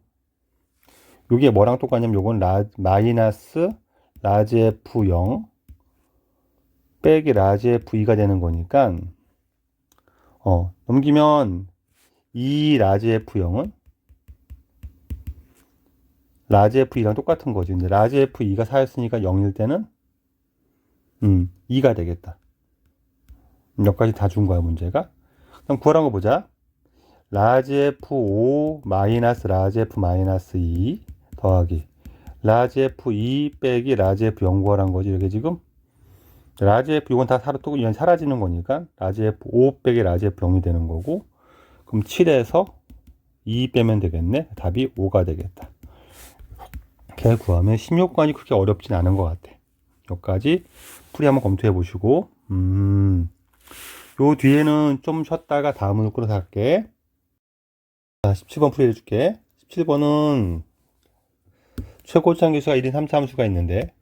이게 뭐랑 똑같냐면 요건 마이너스 라지 f0 빼기 라지 f2가 되는 거니까 넘기면 이 라지 f0은 라지 f2랑 똑같은 거지. 근데 라지 f2가 4였으니까 0일 때는 2가 되겠다. 여기까지 다 준 거야 문제가. 그럼 구하라는 거 보자. 라지 f5 마이너스 라지 f 마이너스 2 더하기 라지 f2 빼기 라지 f0 구하라는 거지. 이렇게 지금 라지 f 이건 다 이건 사라지는 거니까 라지 f5 빼기 라지 f0이 되는 거고 그럼 7에서 2 빼면 되겠네. 답이 5가 되겠다. 이렇게 구하면 16관이 그렇게 어렵진 않은 것 같아. 여기까지 풀이 한번 검토해 보시고 요 뒤에는 좀 쉬었다가 다음으로 끌어서 할게. 자, 17번 풀이 해줄게. 17번은 최고차 함수가 1인 3차 함수가 있는데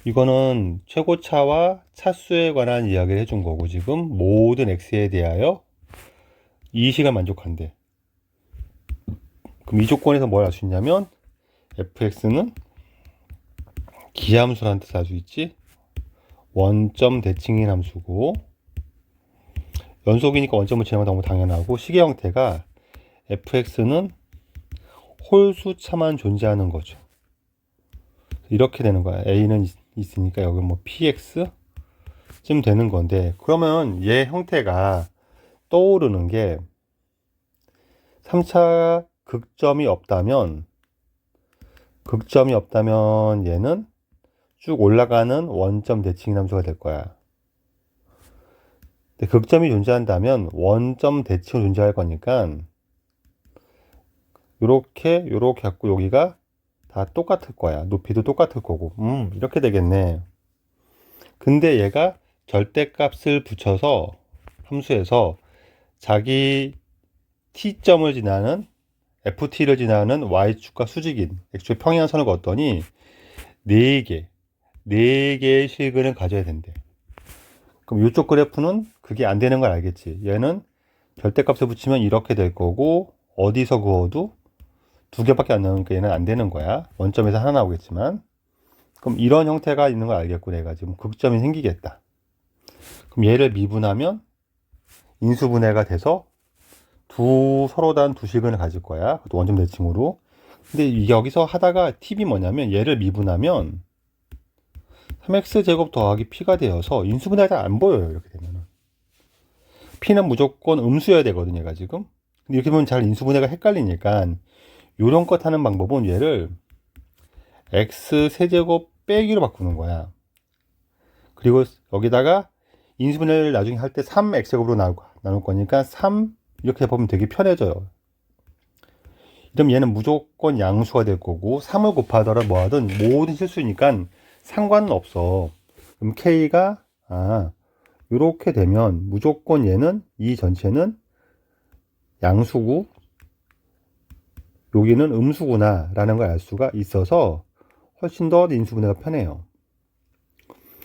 이거는 최고차와 차수에 관한 이야기를 해준 거고 지금 모든 x에 대하여 이식을 만족한대. 그럼 이 조건에서 뭘 알 수 있냐면 fx는 기함수라는 뜻을 알 수 있지. 원점 대칭인 함수고 연속이니까 원점을 지나면 너무 당연하고 식의 형태가 fx는 홀수차만 존재하는 거죠. 이렇게 되는 거야. a는 있으니까 여기 뭐 px 쯤 되는 건데 그러면 얘 형태가 떠오르는 게 3차 극점이 없다면 얘는 쭉 올라가는 원점 대칭인 함수가 될 거야. 근데 극점이 존재한다면 원점 대칭이 존재할 거니까 요렇게 갖고 여기가 다 똑같을 거야. 높이도 똑같을 거고 이렇게 되겠네. 근데 얘가 절대값을 붙여서 함수에서 자기 t점을 지나는 FT를 지나는 Y축과 수직인 X축의 평행선을 걷더니 4개의 실근을 가져야 된대. 그럼 이쪽 그래프는 그게 안 되는 걸 알겠지. 얘는 절대값을 붙이면 이렇게 될 거고, 어디서 그어도 2개밖에 안 나오니까 얘는 안 되는 거야. 원점에서 하나 나오겠지만. 그럼 이런 형태가 있는 걸 알겠고, 내가 지금 극점이 생기겠다. 그럼 얘를 미분하면 인수분해가 돼서 서로 다른 두 실근을 가질 거야. 그것도 원점 대칭으로. 근데 여기서 하다가 팁이 뭐냐면, 얘를 미분하면 3x제곱 더하기 p가 되어서 인수분해가 잘 안 보여요. 이렇게 되면은. p는 무조건 음수여야 되거든요. 얘가 지금. 근데 이렇게 보면 잘 인수분해가 헷갈리니까 요런 것 하는 방법은 얘를 x세제곱 빼기로 바꾸는 거야. 그리고 여기다가 인수분해를 나중에 할 때 3x제곱으로 나눌 거니까 3 이렇게 보면 되게 편해져요. 그럼 얘는 무조건 양수가 될 거고 3을 곱하더라 뭐 하든 모든 실수니까 상관은 없어. 그럼 k가 이렇게 되면 무조건 얘는 이 전체는 양수고 여기는 음수구나 라는 걸 알 수가 있어서 훨씬 더 인수분해가 편해요.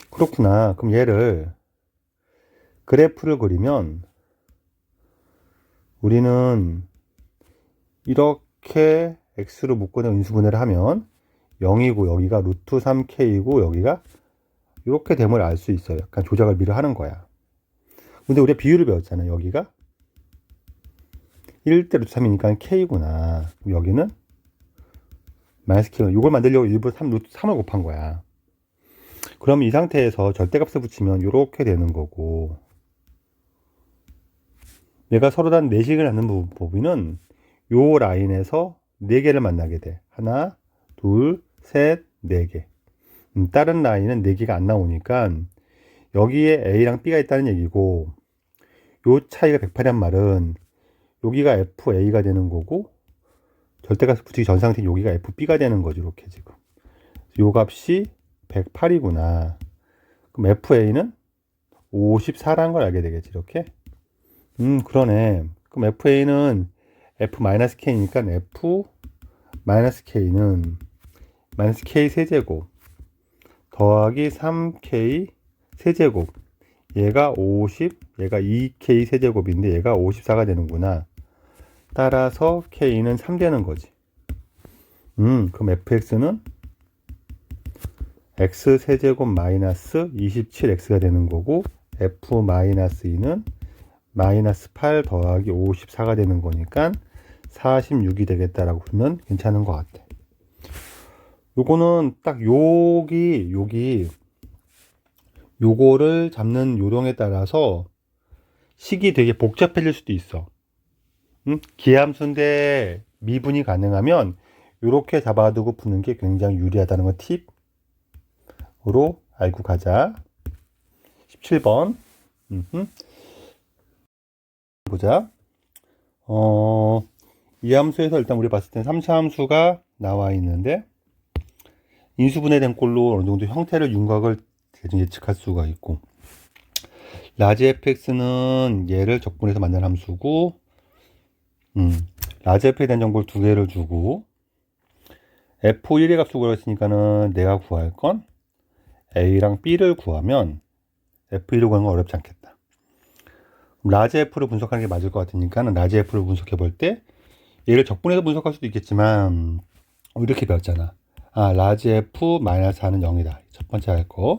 그렇구나. 그럼 얘를 그래프를 그리면 우리는 이렇게 x로 묶어서 인수분해를 하면 0이고 여기가 루트 3k이고 여기가 이렇게 됨을 알 수 있어요. 약간 조작을 미리 하는 거야. 근데 우리가 비율을 배웠잖아요. 여기가 1대 루트 3이니까 k구나. 여기는 마이너스 k. 이걸 만들려고 일부러 루트 3을 곱한 거야. 그럼 이 상태에서 절대값을 붙이면 이렇게 되는 거고, 얘가 서로 다른 내식을 하는 부분은 요 라인에서 4개를 만나게 돼. 하나, 둘, 셋, 4개. 다른 라인은 4개가 안 나오니까 여기에 A랑 B가 있다는 얘기고, 요 차이가 108이란 말은 여기가 FA가 되는 거고 절대값을 붙이기 전 상태는 여기가 FB가 되는 거죠. 이렇게 지금 요 값이 108이구나. 그럼 FA는 54라는 걸 알게 되겠지. 이렇게 그러네. 그럼 FA는 F-K니까 F-K는 마이너스 K 세제곱 더하기 3K 세제곱, 얘가 50, 얘가 2K 세제곱인데 얘가 54가 되는구나. 따라서 K는 3 되는 거지. 그럼 FX는 X 세제곱 마이너스 27X가 되는 거고, F-2는 마이너스 8 더하기 54가 되는 거니까 46이 되겠다라고 보면 괜찮은 것 같아. 요거는 딱 요거를 잡는 요령에 따라서 식이 되게 복잡해질 수도 있어. 기함수인데 미분이 가능하면 요렇게 잡아두고 푸는 게 굉장히 유리하다는 거 팁으로 알고 가자. 17번. 보자. 이 함수에서 일단 우리 봤을 때 3차 함수가 나와 있는데 인수분해된 꼴로 어느 정도 형태를 윤곽을 대충 예측할 수가 있고, 라지 fx는 얘를 적분해서 만든 함수고, 라지 f에 대한 정보를 2개를 주고, f1의 값을 구했으니까는 내가 구할 건 a랑 b를 구하면 f1을 구하는 건 어렵지 않겠다. 라지 f를 분석하는 게 맞을 것 같으니까는 라지 f를 분석해 볼 때 얘를 적분해서 분석할 수도 있겠지만 이렇게 배웠잖아. 라지 f-4는 0이다. 첫 번째 할 거.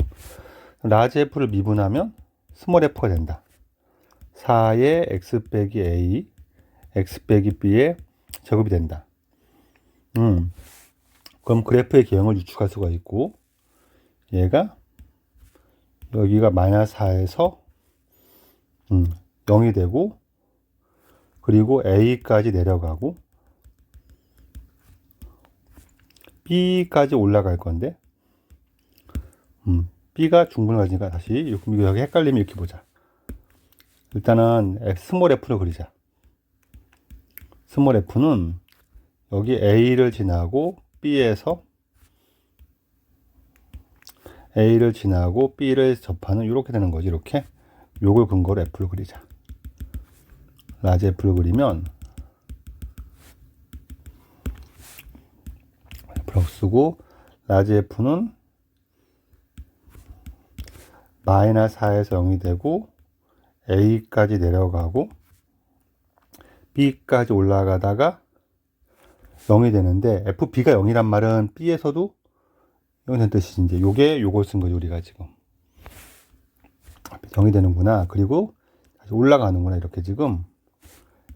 라지 f를 미분하면 스몰 f가 된다. 4의 x 빼기 a, x 빼기 b의 제곱이 된다. 그럼 그래프의 개형을 유축할 수가 있고, 얘가 여기가 마이너스 4에서 0이 되고, 그리고 a까지 내려가고 b까지 올라갈 건데, b가 중분을 가지니까 다시 여기 헷갈리면 이렇게 보자. 일단은 스몰 f를 그리자. 스몰 f는 여기 a를 지나고 b에서 a를 지나고 b를 접하는 이렇게 되는 거지. 이렇게 요걸 근거로 f를 그리자. 라지 f를 그리면 x고 라지 f는 마이너스 4에서 0이 되고 a까지 내려가고 b까지 올라가다가 0이 되는데 fb가 0이란 말은 b에서도 0이 된 뜻이지. 이제 요게 요걸 쓴 거죠. 우리가 지금 0이 되는구나. 그리고 다시 올라가는구나. 이렇게 지금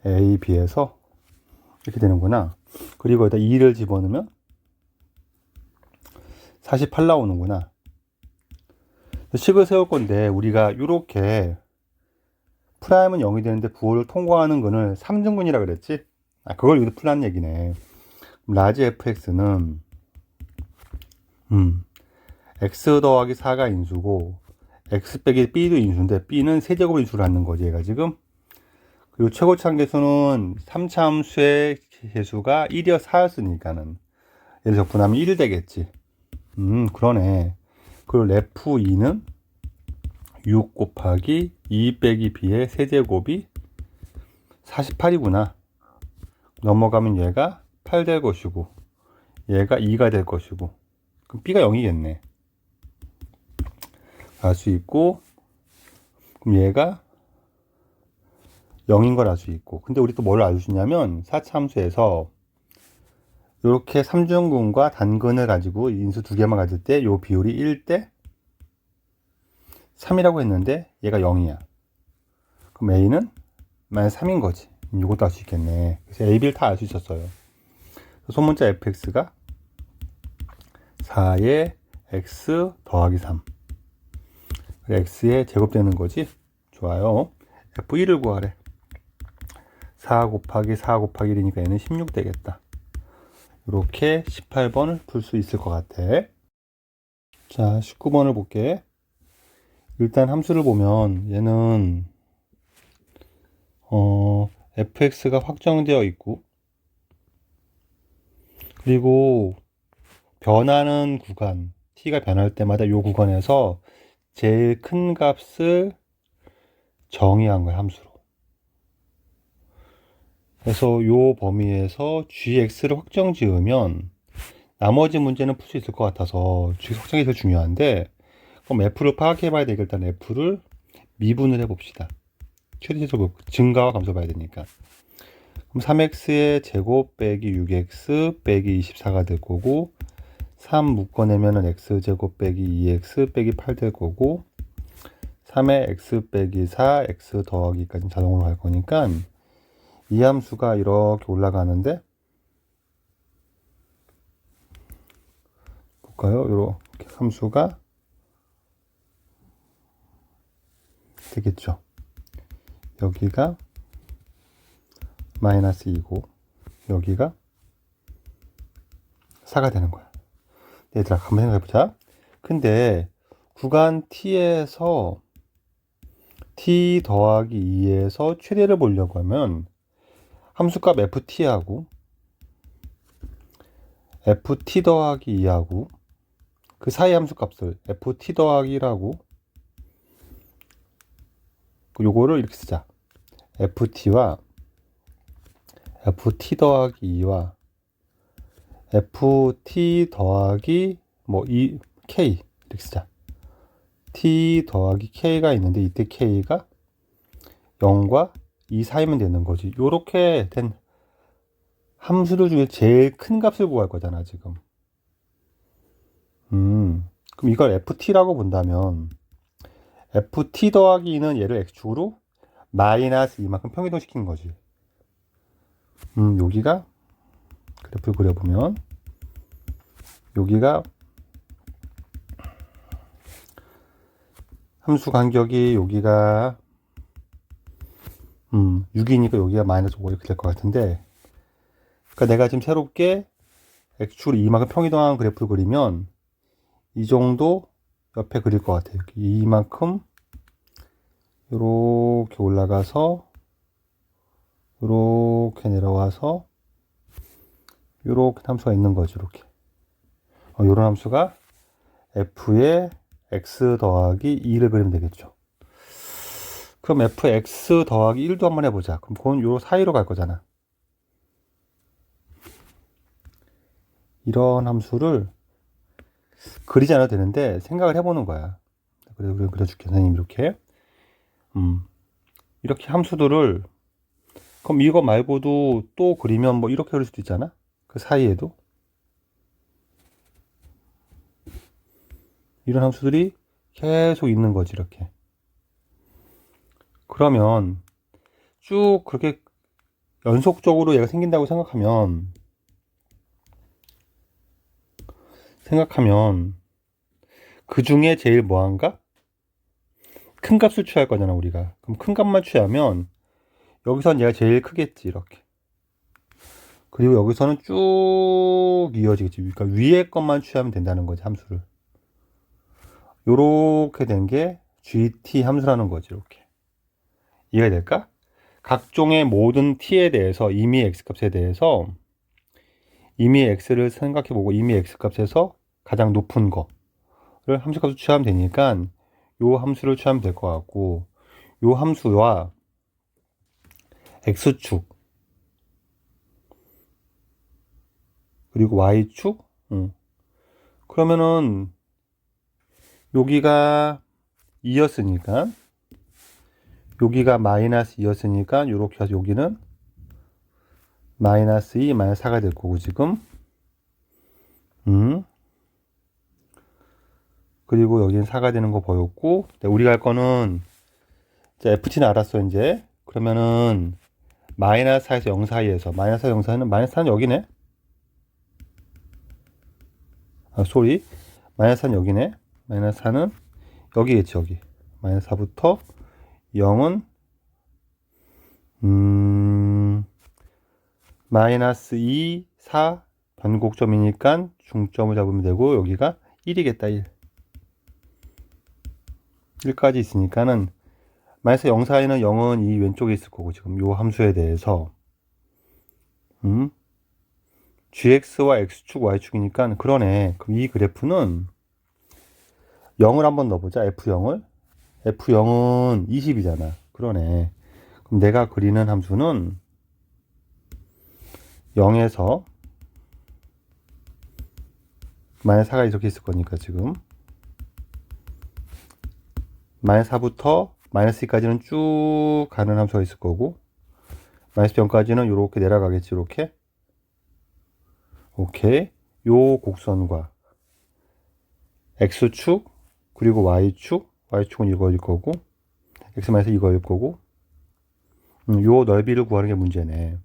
a, b에서 이렇게 되는구나. 그리고 여기다 2를 집어넣으면 48 나오는구나. 식을 세울 건데 우리가 이렇게 프라임은 0이 되는데 부호를 통과하는 거는 3등분이라 그랬지? 그걸 여기서 풀란 얘기네. 라지 fx는 x 더하기 4가 인수고 x 빼기 b도 인수인데 b는 세제곱을 인수를 하는 거지 얘가 지금. 그리고 최고차함계수는 3차함수의 개수가 1이어 4였으니까는 얘를 적분하면 1 되겠지. 그러네. 그리고 레프 2는 6 곱하기 2 빼기 b의 세제곱이 48이구나. 넘어가면 얘가 8 될 것이고 얘가 2가 될 것이고 그럼 b가 0이겠네. 알 수 있고 그럼 얘가 0인 걸 알 수 있고 근데 우리 또 뭘 알 수 있냐면 4차함수에서 이렇게 삼중근과 단근을 가지고 인수 두 개만 가질 때 요 비율이 1대 3이라고 했는데 얘가 0이야. 그럼 a는 마이너스 3인 거지. 이것도 알 수 있겠네. 그래서 a, b를 다 알 수 있었어요. 소문자 fx가 4의 x 더하기 3 x에 제곱되는 거지. 좋아요. f1을 구하래. 4 곱하기 4 곱하기 1이니까 얘는 16 되겠다. 이렇게 18번을 풀 수 있을 것 같아. 자, 19번을 볼게. 일단 함수를 보면 얘는 fx가 확정되어 있고 그리고 변하는 구간 t가 변할 때마다 이 구간에서 제일 큰 값을 정의한 거야 함수로. 그래서 이 범위에서 gx를 확정 지으면 나머지 문제는 풀 수 있을 것 같아서 gx 확정이 더 중요한데 그럼 f를 파악해 봐야 되니까 일단 f를 미분을 해 봅시다. 최대제곱 증가와 감소 봐야 되니까. 그럼 3x의 제곱 빼기 6x 빼기 24가 될 거고 3 묶어내면은 x제곱 빼기 2x 빼기 8 될 거고 3의 x 빼기 4 x 더하기까지 자동으로 갈 거니까 이 함수가 이렇게 올라가는데 볼까요? 이렇게 함수가 되겠죠. 여기가 마이너스 2고 여기가 4가 되는 거야. 얘들아 한번 생각해보자. 근데 구간 t에서 t 더하기 2에서 최대를 보려고 하면 함수값 ft하고 ft 더하기 2하고 그 사이 함수값을 ft 더하기 1하고 요거를 이렇게 쓰자. ft와 ft 더하기 2와 ft 더하기 뭐 2 k 이렇게 쓰자. t 더하기 k가 있는데 이때 k가 0과 2 사이면 되는 거지. 요렇게 된 함수들 중에 제일 큰 값을 구할 거잖아 지금. 그럼 이걸 ft라고 본다면 ft 더하기 2는 얘를 x축으로 마이너스 이만큼 평이동 시킨 거지. 여기가 그래프를 그려보면 여기가 함수 간격이 여기가 6이니까 여기가 마이너스 5 이렇게 될 것 같은데 그러니까 내가 지금 새롭게 x축으로 이만큼 평이동한 그래프를 그리면 이 정도 옆에 그릴 것 같아요. 이만큼 이렇게 올라가서 이렇게 내려와서 이렇게 함수가 있는 거죠. 이렇게 이런 함수가 f의 x 더하기 2를 그리면 되겠죠. 그럼 fx 더하기 1도 한번 해보자. 그럼 그건 요 사이로 갈 거잖아. 이런 함수를 그리지 않아도 되는데 생각을 해보는 거야. 그래서 우리가 그려줄게. 선생님 이렇게 이렇게 함수들을 그럼 이거 말고도 또 그리면 뭐 이렇게 그릴 수도 있잖아. 그 사이에도 이런 함수들이 계속 있는 거지 이렇게. 그러면 쭉 그렇게 연속적으로 얘가 생긴다고 생각하면 그 중에 제일 뭐한가? 큰 값을 취할 거잖아 우리가. 그럼 큰 값만 취하면 여기선 얘가 제일 크겠지 이렇게. 그리고 여기서는 쭉 이어지겠지. 그러니까 위에 것만 취하면 된다는 거지 함수를. 요렇게 된 게 GT 함수라는 거지 이렇게. 이해가 될까? 각종의 모든 t에 대해서 이미 x값에 대해서 이미 x를 생각해보고 이미 x값에서 가장 높은 거를 함수값으로 취하면 되니까 요 함수를 취하면 될 것 같고 요 함수와 x축 그리고 y축 그러면은 여기가 2였으니까 여기가 마이너스 2였으니까 요렇게 해서 여기는 마이너스 2, 마이너스 4가 될 거고 지금 그리고 여기는 4가 되는 거 보였고 우리가 할 거는 이제 ft는 알았어 이제. 그러면은 마이너스 4에서 0 사이에서 마이너스 4, 0 사이는 마이너스 4는 여기네. 소리 마이너스 4는 여기네. 마이너스 4는 여기겠지 여기. 마이너스 4부터 0은 마이너스 2, 4 변곡점이니까 중점을 잡으면 되고 여기가 1이겠다 1. 1까지 있으니까는 마이너스 0 사이는 0은 이 왼쪽에 있을 거고 지금 요 함수에 대해서 gx와 x축, y축이니까 그러네. 그럼 이 그래프는 0을 한번 넣어보자. f0을. f0은 20이잖아. 그러네. 그럼 내가 그리는 함수는 0에서 마이너스 4가 이렇게 있을 거니까 지금 마이너스 4부터 마이너스 2까지는 쭉 가는 함수가 있을 거고 마이너스 0까지는 이렇게 내려가겠지 이렇게. 오케이. 요 곡선과 x축 그리고 y축은 이거일 거고 x-마이너스 이거일 거고 요 넓이를 구하는 게 문제네.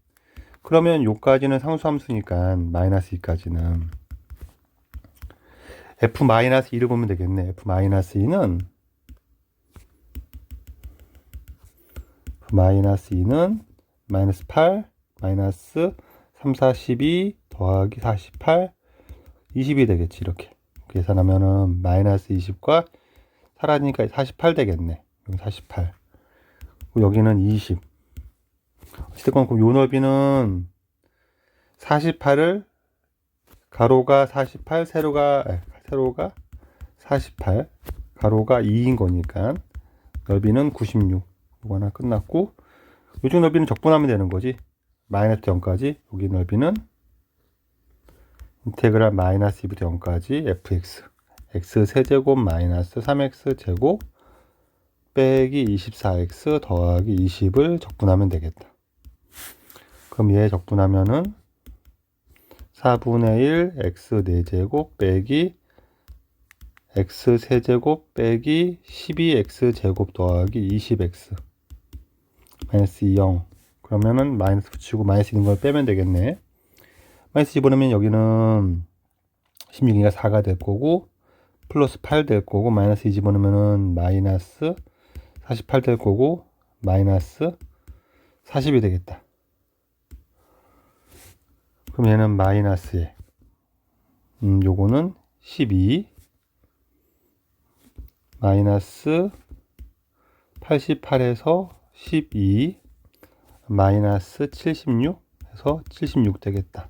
그러면 요까지는 상수함수니까 마이너스 2까지는 f-2를 보면 되겠네. f-2는 마이너스 8 마이너스 3, 42 더하기 48 20이 되겠지 이렇게 계산하면은 마이너스 20과 사라지니까 48 되겠네. 여기 48 여기는 20. 어쨌든 그럼 요 넓이는 48을 가로가 48 세로가 48 가로가 2인 거니까 넓이는 96. 이거 하나 끝났고 요쪽 넓이는 적분하면 되는 거지. 마이너스 0까지 여기 넓이는 인테그랄 마이너스 2부터 0까지 fx x 세제곱 마이너스 3x 제곱 빼기 24x 더하기 20을 적분하면 되겠다. 그럼 얘 적분하면은 4분의 1 x 4제곱 빼기 x 세제곱 빼기 12x 제곱 더하기 20x 마이너스 0. 그러면은 마이너스 붙이고 마이너스 있는 걸 빼면 되겠네. 마이너스 집어넣으면 여기는 16이니까 4가 될 거고 플러스 8 될 거고 마이너스 2 집어넣으면은 마이너스 48 될 거고 마이너스 40이 되겠다. 그럼 얘는 마이너스에 요거는 12 마이너스 88에서 12 마이너스 76 해서 76 되겠다.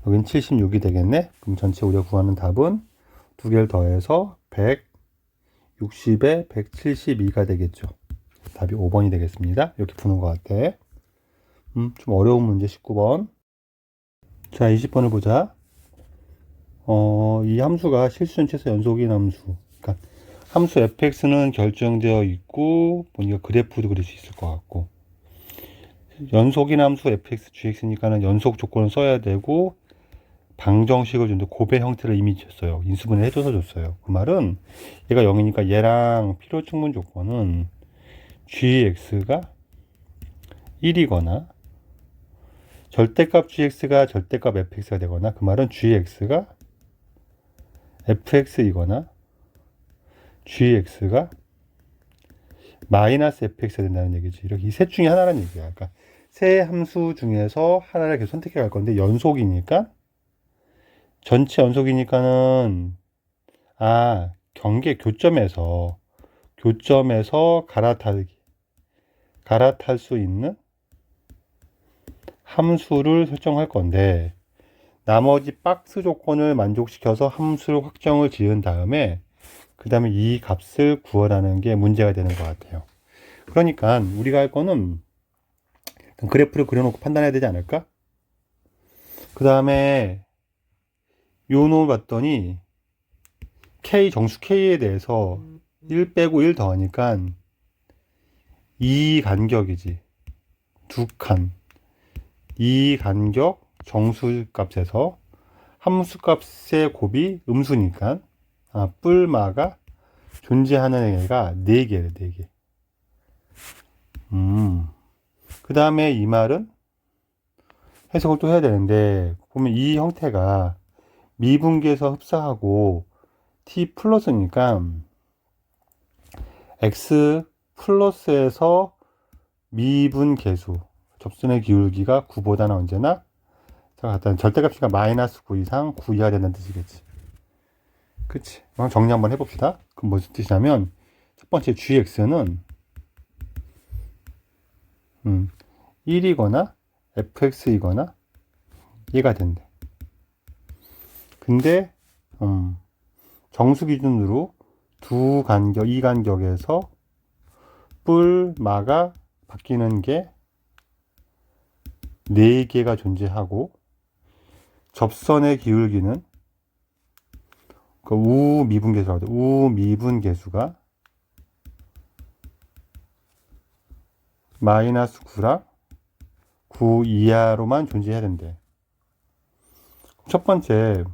여긴 76이 되겠네. 그럼 전체 우리가 구하는 답은 두 개를 더해서 160에 172가 되겠죠. 답이 5번이 되겠습니다. 이렇게 푸는 것 같아. 좀 어려운 문제 19번. 자, 20번을 보자. 이 함수가 실수전체에서 연속인 함수. 그러니까 함수 fx는 결정되어 있고, 보니까 그래프도 그릴 수 있을 것 같고, 연속인 함수 fx, gx니까는 연속 조건을 써야 되고, 방정식을 준다. 곱의 형태를 이미 줬어요. 인수분해 해줘서 줬어요. 그 말은 얘가 0이니까 얘랑 필요 충분 조건은 gx가 1이거나 절대값 gx가 절대값 fx가 되거나, 그 말은 gx가 fx이거나 gx가 마이너스 fx가 된다는 얘기지. 이렇게 이 셋 중에 하나라는 얘기야. 그러니까 세 함수 중에서 하나를 계속 선택해 갈 건데, 연속이니까, 전체 연속이니까는, 경계 교점에서 갈아탈 수 있는 함수를 설정할 건데, 나머지 박스 조건을 만족시켜서 함수를 확정을 지은 다음에 그 다음에 이 값을 구하라는 게 문제가 되는 것 같아요. 그러니까 우리가 할 거는 그래프를 그려놓고 판단해야 되지 않을까? 그 다음에 요 놈을 봤더니 정수 K에 대해서 1 빼고 1 더하니까 2 간격이지. 두 칸. 2 간격 정수 값에서 함수 값의 곱이 음수니까 뿔마가 존재하는 애가 4개래, 4개. 그 다음에 이 말은 해석을 또 해야 되는데, 보면 이 형태가 미분계에서 흡사하고 t 플러스니까 x 플러스에서 미분 계수 접선의 기울기가 9보다는 언제나 절대값이니까 마이너스 9 이상 9 이하 된다는 뜻이겠지. 그치? 그럼 정리 한번 해봅시다. 그럼 무슨 뜻이냐면, 첫 번째 gx는 1이거나 fx이거나 얘가 된대. 근데 정수 기준으로 이 간격에서 뿔마가 바뀌는 게 4개가 존재하고, 접선의 기울기는 그 우미분계수라고 하죠. 우미분계수가 마이너스 9랑 9 이하로만 존재해야 된대. 첫 번째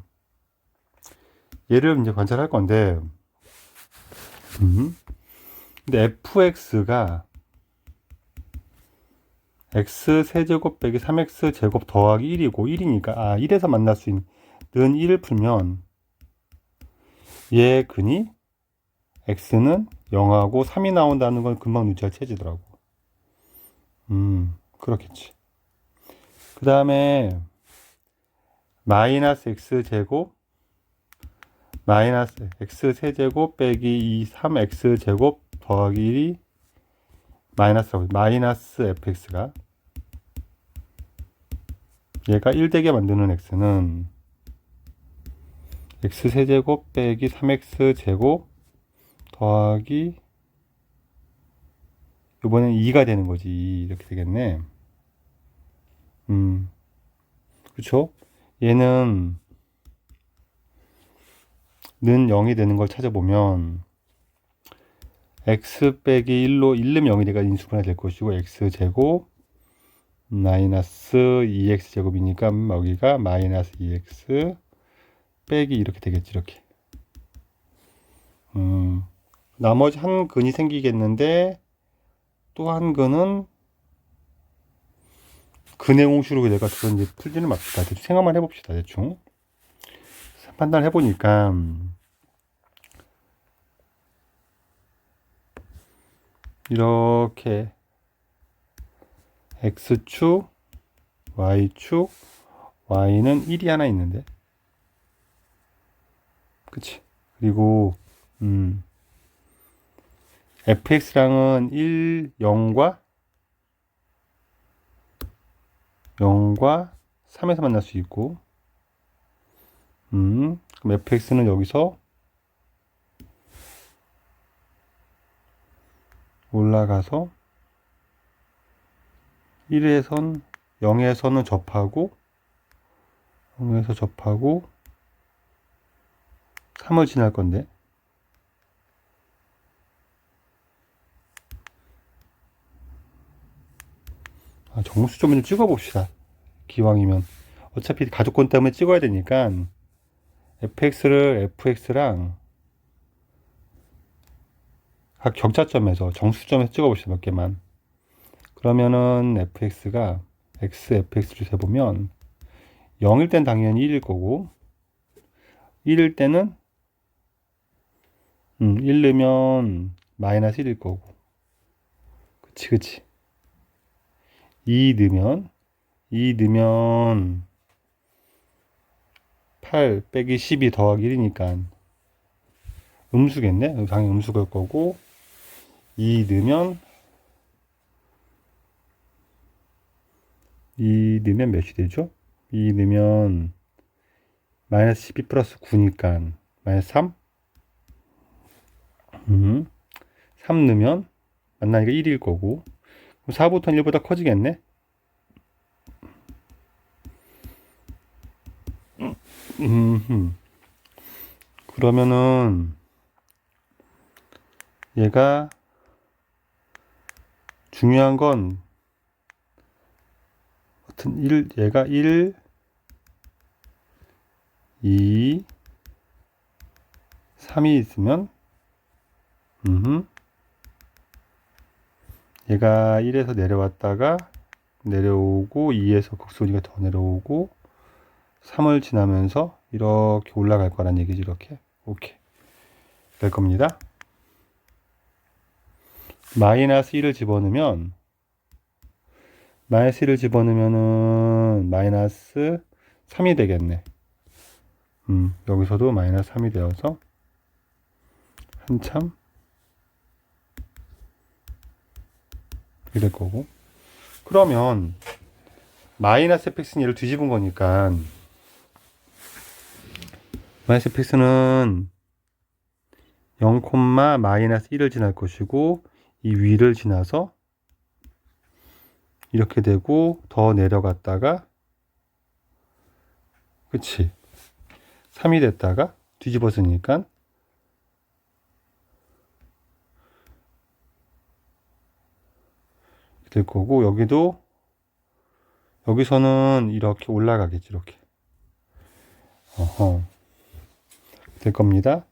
얘를 이제 관찰할 건데, 근데 fx가 x 세제곱 빼기 3x제곱 더하기 1이고 1이니까 1에서 만날 수 있는 1을 풀면 얘 근이 x는 0하고 3이 나온다는 건 금방 눈치가 채지더라고. 그렇겠지. 그 다음에 마이너스 x제곱 마이너스 x세제곱 빼기 3x제곱 더하기 1이 마이너스 fx가, 얘가 1 되게 만드는 x는 x세제곱 빼기 3x제곱 더하기, 이번엔 2가 되는 거지. 이렇게 되겠네. 그쵸? 얘는 는 0이 되는 걸 찾아보면 x 빼기 1로 1름 0이 돼가 인수분해 될 것이고, x제곱 마이너스 2x제곱이니까 여기가 마이너스 2x 빼기 이렇게 되겠지. 이렇게. 나머지 한 근이 생기겠는데, 또 한 근은 근의 공식으로 내가 그런 이제 풀지는 맙시다. 대충 생각만 해봅시다. 대충 판단해 보니까 이렇게 x축, y축, y는 1이 하나 있는데, 그치? 그리고 fx랑은 1, 0과 3에서 만날 수 있고, 그럼 fx는 여기서 올라가서 0에서는 접하고 0에서 접하고 3을 지날 건데. 정수 좀 찍어봅시다. 기왕이면. 어차피 가족권 때문에 찍어야 되니까 fx를 fx랑 각 격자점에서 정수점에서 찍어봅시다. 몇 개만. 그러면은 fx가 x fx를 세보면 0일 땐 당연히 1일 거고 1일 때는 1 넣으면 마이너스 1일 거고 그치 2 넣으면 8 빼기 12 더하기 1이니까 음수겠네. 당연히 음수가 될 거고 2 넣으면 몇이 되죠? 2 넣으면 마이너스 12 플러스 9니까 마이너스 3? 3 넣으면 만나니까 1일 거고 4부터는 1보다 커지겠네? 그러면은 얘가 중요한 건 하여튼 얘가 1, 2, 3이 있으면 얘가 1에서 내려왔다가 내려오고 2에서 극소니가 더 내려오고 3을 지나면서 이렇게 올라갈 거란 얘기지. 이렇게 오케이 될 겁니다. 마이너스 1을 집어넣으면 마이너스 1을 집어넣으면은 마이너스 3이 되겠네. 여기서도 마이너스 3이 되어서 한참 이렇게 될 거고. 그러면 마이너스 fx는 얘를 뒤집은 거니까 마이너스 fx는 0, 마이너스 1을 지날 것이고 이 위를 지나서 이렇게 되고 더 내려갔다가 그치 3이 됐다가 뒤집어쓰니까 될 거고 여기서는 이렇게 올라가겠지. 이렇게 될 겁니다.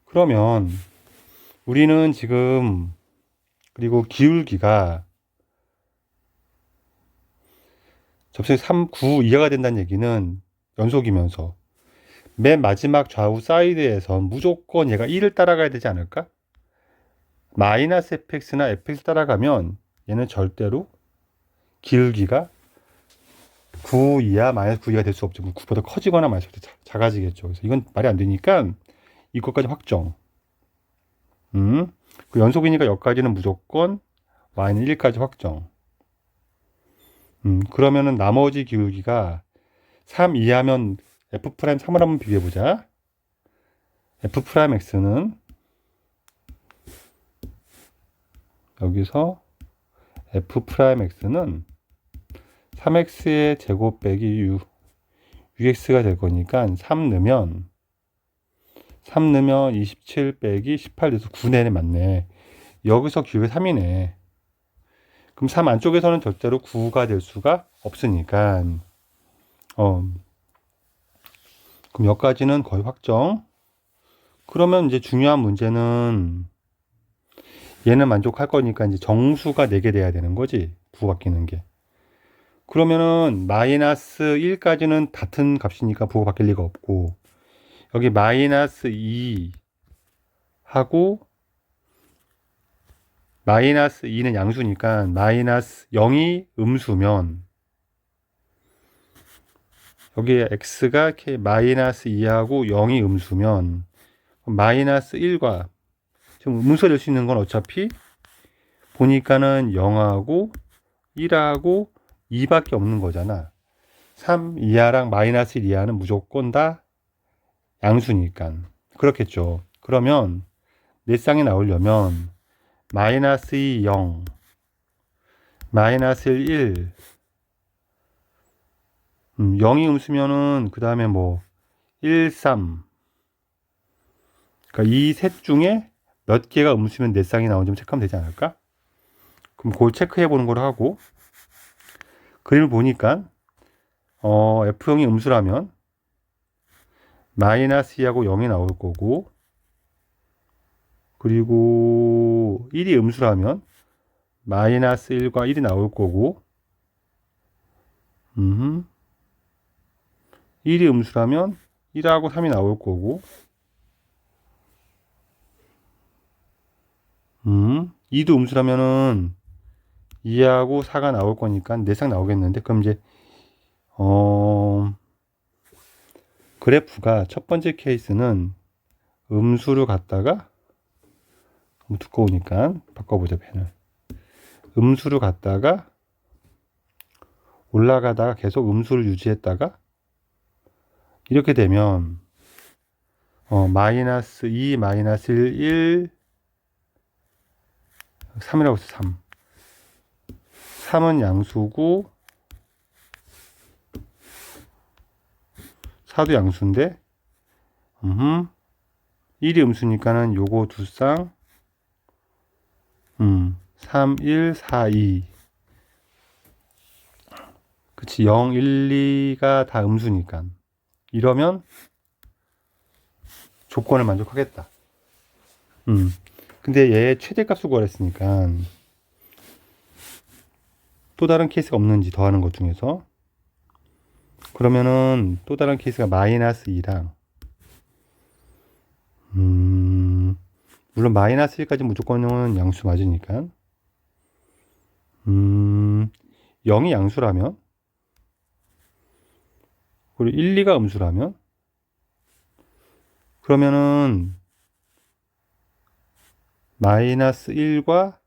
그러면 우리는 지금 그리고 기울기가 접선이 3, 9 이하가 된다는 얘기는 연속이면서 맨 마지막 좌우 사이드에선 무조건 얘가 1을 따라가야 되지 않을까? 마이너스 fx나 fx 따라가면 얘는 절대로 기울기가 9 이하, 마이너스 9 이하 될 수 없죠. 9보다 커지거나 마이너스 작아지겠죠. 그래서 이건 말이 안 되니까 이것까지 확정. 그 연속이니까 여기까지는 무조건 y는 1까지 확정. 그러면은 나머지 기울기가 3 이하면 f'3을 한번 비교해보자. f'x는 여기서 f'x는 3x의 제곱 빼기 ux가 될 거니까 3 넣으면 27 빼기 18 돼서 9 내내 맞네. 여기서 기울기 3이네. 그럼 3 안쪽에서는 절대로 9가 될 수가 없으니까 그럼 여기까지는 거의 확정. 그러면 이제 중요한 문제는 얘는 만족할 거니까 이제 정수가 4개 돼야 되는 거지. 부호 바뀌는 게. 그러면은 마이너스 1까지는 같은 값이니까 부호 바뀔 리가 없고 여기 마이너스 2 하고 마이너스 2는 양수니까 마이너스 0이 음수면 여기 x가 이렇게 마이너스 2하고 0이 음수면 마이너스 1과 지금 음수가 될 수 있는 건 어차피 보니까는 0하고 1하고 2밖에 없는 거잖아. 3 이하랑 마이너스 1 이하는 무조건 다 양수니까 그렇겠죠. 그러면 내 쌍이 나오려면 마이너스 2 0 마이너스 1 0이 음수면은 그 다음에 뭐 1 3 그러니까 이 셋 중에 몇 개가 음수면 내 쌍이 나오는지 체크하면 되지 않을까? 그럼 그걸 체크해 보는 걸 하고, 그림을 보니까 F형이 음수라면 마이너스 2하고 0이 나올 거고, 그리고 1이 음수라면 마이너스 1과 1이 나올 거고, 1이 음수라면 1하고 3이 나올 거고, 2도 음수라면은 2하고 4가 나올 거니까 4쌍 나오겠는데, 그럼 이제 그래프가 첫 번째 케이스는 음수를 갖다가, 너무 두꺼우니까 바꿔보자, 펜을. 음수를 갖다가 올라가다가 계속 음수를 유지했다가 이렇게 되면 마이너스 2, 마이너스 1, 3이라고 했어. 3은 양수고 4도 양수인데 1이 음수니까는 요거 두 쌍 3, 1, 4, 2 그치 0, 1, 2가 다 음수니까 이러면 조건을 만족하겠다. 근데 얘 최대값을 구하랬으니까 또 다른 케이스가 없는지 더하는 것 중에서 그러면은 또 다른 케이스가 마이너스 2랑 물론 마이너스 1까지 무조건은 양수 맞으니까 0이 양수라면 그리고 1, 2가 음수라면 그러면은 마이너스 1과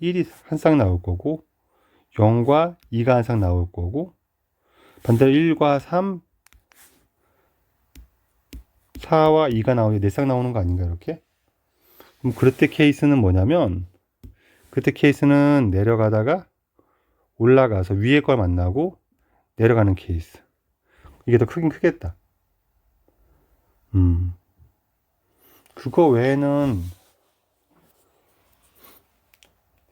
1이 한 쌍 나올 거고 0과 2가 한 쌍 나올 거고 반대로 1과 3, 4와 2가 나오니 4쌍 나오는 거 아닌가 이렇게? 그럼 그때 케이스는 뭐냐면 그때 케이스는 내려가다가 올라가서 위에 걸 만나고 내려가는 케이스. 이게 더 크긴 크겠다. 그거 외에는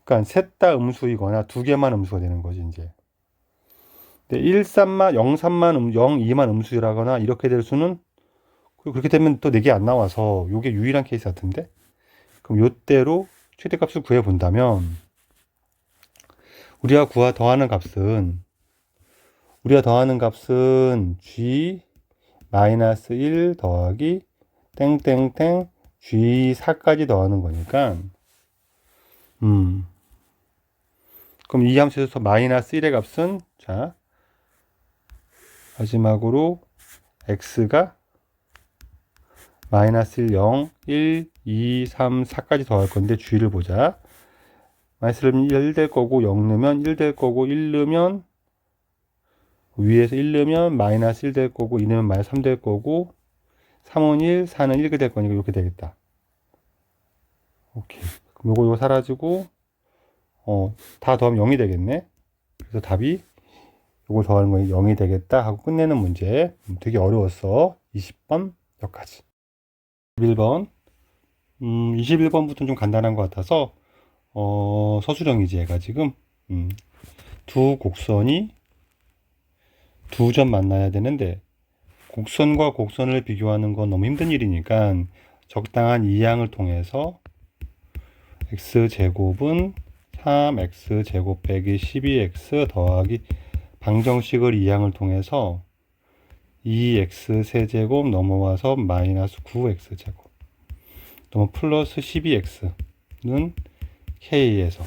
그러니까 셋 다 음수이거나 두 개만 음수가 되는 거지 이제. 근데 1, 3만, 0, 3만 0, 2만 음수라거나 이렇게 될 수는 그렇게 되면 또 4개 안 나와서 요게 유일한 케이스 같은데. 그럼 요때로 최대값을 구해 본다면 우리가 더하는 값은 g 마이너스 1 더하기 땡땡땡 g4까지 더하는 거니까 그럼 이 함수에서 마이너스 1의 값은 자 마지막으로 x가 마이너스 1, 0, 1, 2, 3, 4까지 더할 건데 g를 보자. 마이너스 1 될 거고 0 넣으면 1 될 거고 1 넣으면 위에서 1 넣으면 마이너스 1 될 거고 2 넣으면 마이너스 3 될 거고 3은 1, 4는 1이 될 거니까 이렇게 되겠다. 오케이. 그럼 요거 사라지고 다 더하면 0이 되겠네. 그래서 답이 요걸 더하는 거에 0이 되겠다 하고 끝내는 문제. 되게 어려웠어. 20번 여기까지. 21번 21번부터는 좀 간단한 것 같아서 서술형이지 얘가 지금 두 곡선이 두 점 만나야 되는데 곡선과 곡선을 비교하는 건 너무 힘든 일이니까 적당한 이항을 통해서 x제곱은 3x제곱 빼기 12x 더하기 방정식을 이항을 통해서 2x 세제곱 넘어와서 마이너스 9x제곱 넘어 플러스 12x는 k에서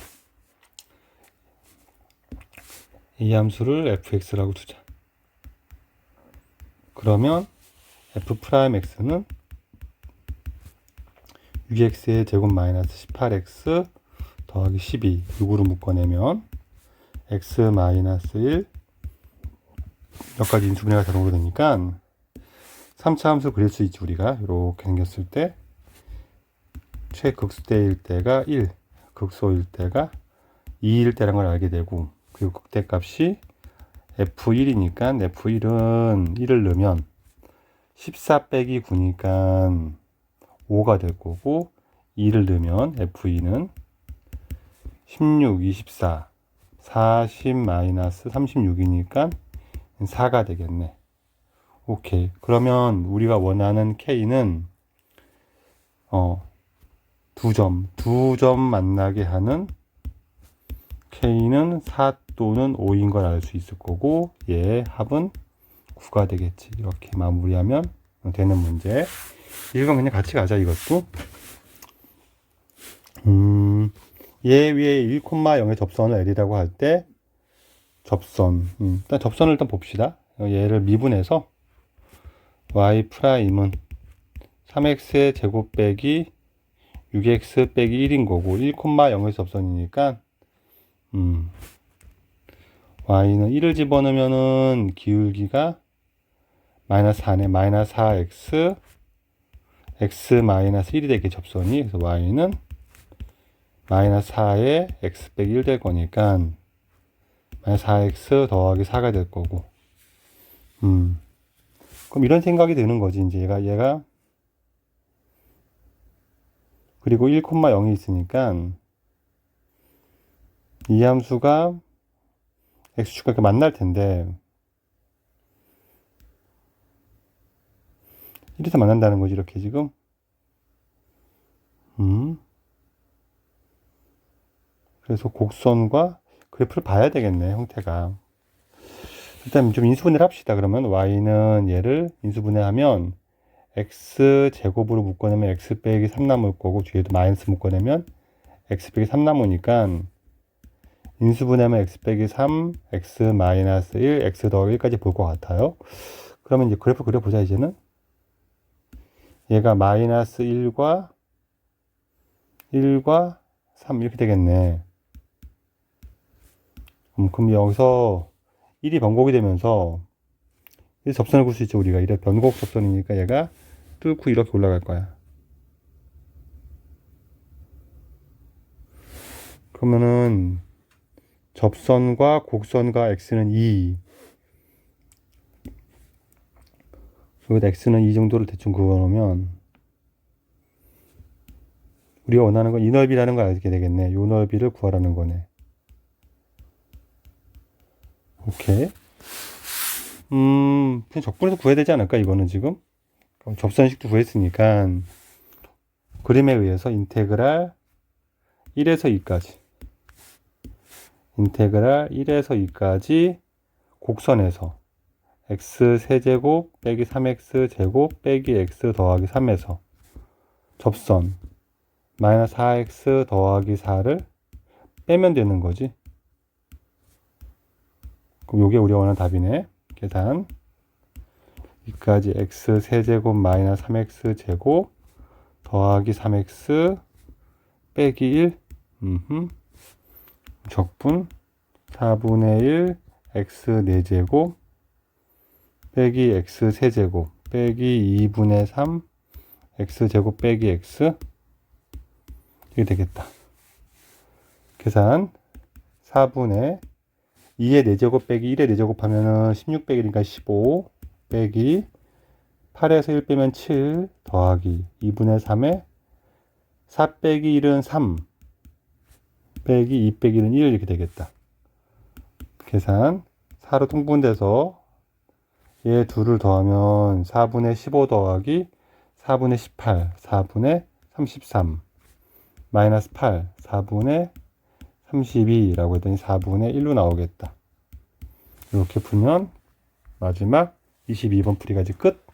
이 함수를 fx라고 두자. 그러면 f'x는 6x의 제곱 마이너스 18x 더하기 12 6으로 묶어내면 x 마이너스 1 몇 가지 인수분해가 자동으로 되니까 3차 함수 그릴 수 있지. 우리가 이렇게 생겼을 때 최극소일 때가 1, 극소일 때가 2일 때란 걸 알게 되고 그리고 극대값이 f1이니까 f1은 1을 넣으면 14 빼기 9니까 5가 될 거고 2를 넣으면 F2는 16, 24, 40 마이너스 36이니까 4가 되겠네. 오케이. 그러면 우리가 원하는 K는 두 점 만나게 하는 K는 4 또는 5인 걸 알 수 있을 거고 얘의 합은 9가 되겠지. 이렇게 마무리하면 되는 문제. 1번 그냥 같이 가자. 이것도 얘 위에 1,0의 접선을 L이라고 할 때 접선 일단 접선을 일단 봅시다. 얘를 미분해서 y 프라임은 3x의 제곱 빼기 6x 빼기 1인 거고 1,0의 접선이니까 y는 1을 집어넣으면은 기울기가 마이너스 4네. 마이너스 4x x 마이너스 1이 되게 접선이. 그래서 y는 마이너스 4에 x 빼기 1 될 거니까 마이너스 4x 더하기 4가 될 거고. 그럼 이런 생각이 드는 거지. 이제 얘가 그리고 1,0이 있으니까 이 함수가 x축과 이렇게 만날 텐데 1에서 만난다는 거지. 이렇게 지금 그래서 곡선과 그래프를 봐야 되겠네. 형태가. 일단 좀 인수분해를 합시다. 그러면 y는 얘를 인수분해하면 x 제곱으로 묶어내면 x 빼기 3 남을 거고 뒤에도 마이너스 묶어내면 x 빼기 3 남으니까 인수분해하면 x 빼기 3, x 마이너스 1, x 더하기 1까지 볼 것 같아요. 그러면 이제 그래프 그려보자. 이제는 얘가 마이너스 1과 3 이렇게 되겠네. 그럼 여기서 1이 변곡이 되면서 이 접선을 볼 수 있죠. 우리가 이래 변곡 접선이니까 얘가 뚫고 이렇게 올라갈 거야. 그러면은 접선과 곡선과 x는 2. 여기다 x는 2 정도를 대충 그어놓으면 우리가 원하는 건 이 넓이라는 걸 알게 되겠네. 이 넓이를 구하라는 거네. 오케이. 그냥 적분해서 구해야 되지 않을까, 이거는 지금? 그럼 접선식도 구했으니까, 그림에 의해서 인테그랄 1에서 2까지. 인테그랄 1에서 2까지 곡선에서 x 세제곱 빼기 3x 제곱 빼기 x 더하기 3에서 접선 마이너스 4x 더하기 4를 빼면 되는 거지. 그럼 요게 우리가 원하는 답이네. 계산. 여기까지 x 세제곱 마이너스 3x 제곱 더하기 3x 빼기 1 적분 4분의 1 x 4제곱 빼기 x 세제곱 빼기 2분의 3 x 제곱 빼기 x 이게 되겠다. 계산 4분의 2의 4제곱 빼기 1의 4제곱 하면은 16 빼기 1이니까 15 빼기 8에서 1 빼면 7 더하기 2분의 3에 4 빼기 1은 3 빼기 2 빼기 1은 1 이렇게 되겠다. 계산 4로 통분돼서 얘 둘을 더하면 4분의 15 더하기 4분의 18 4분의 33 마이너스 8 4분의 32라고 했더니 4분의 1로 나오겠다. 이렇게 풀면 마지막 22번 풀이까지 끝.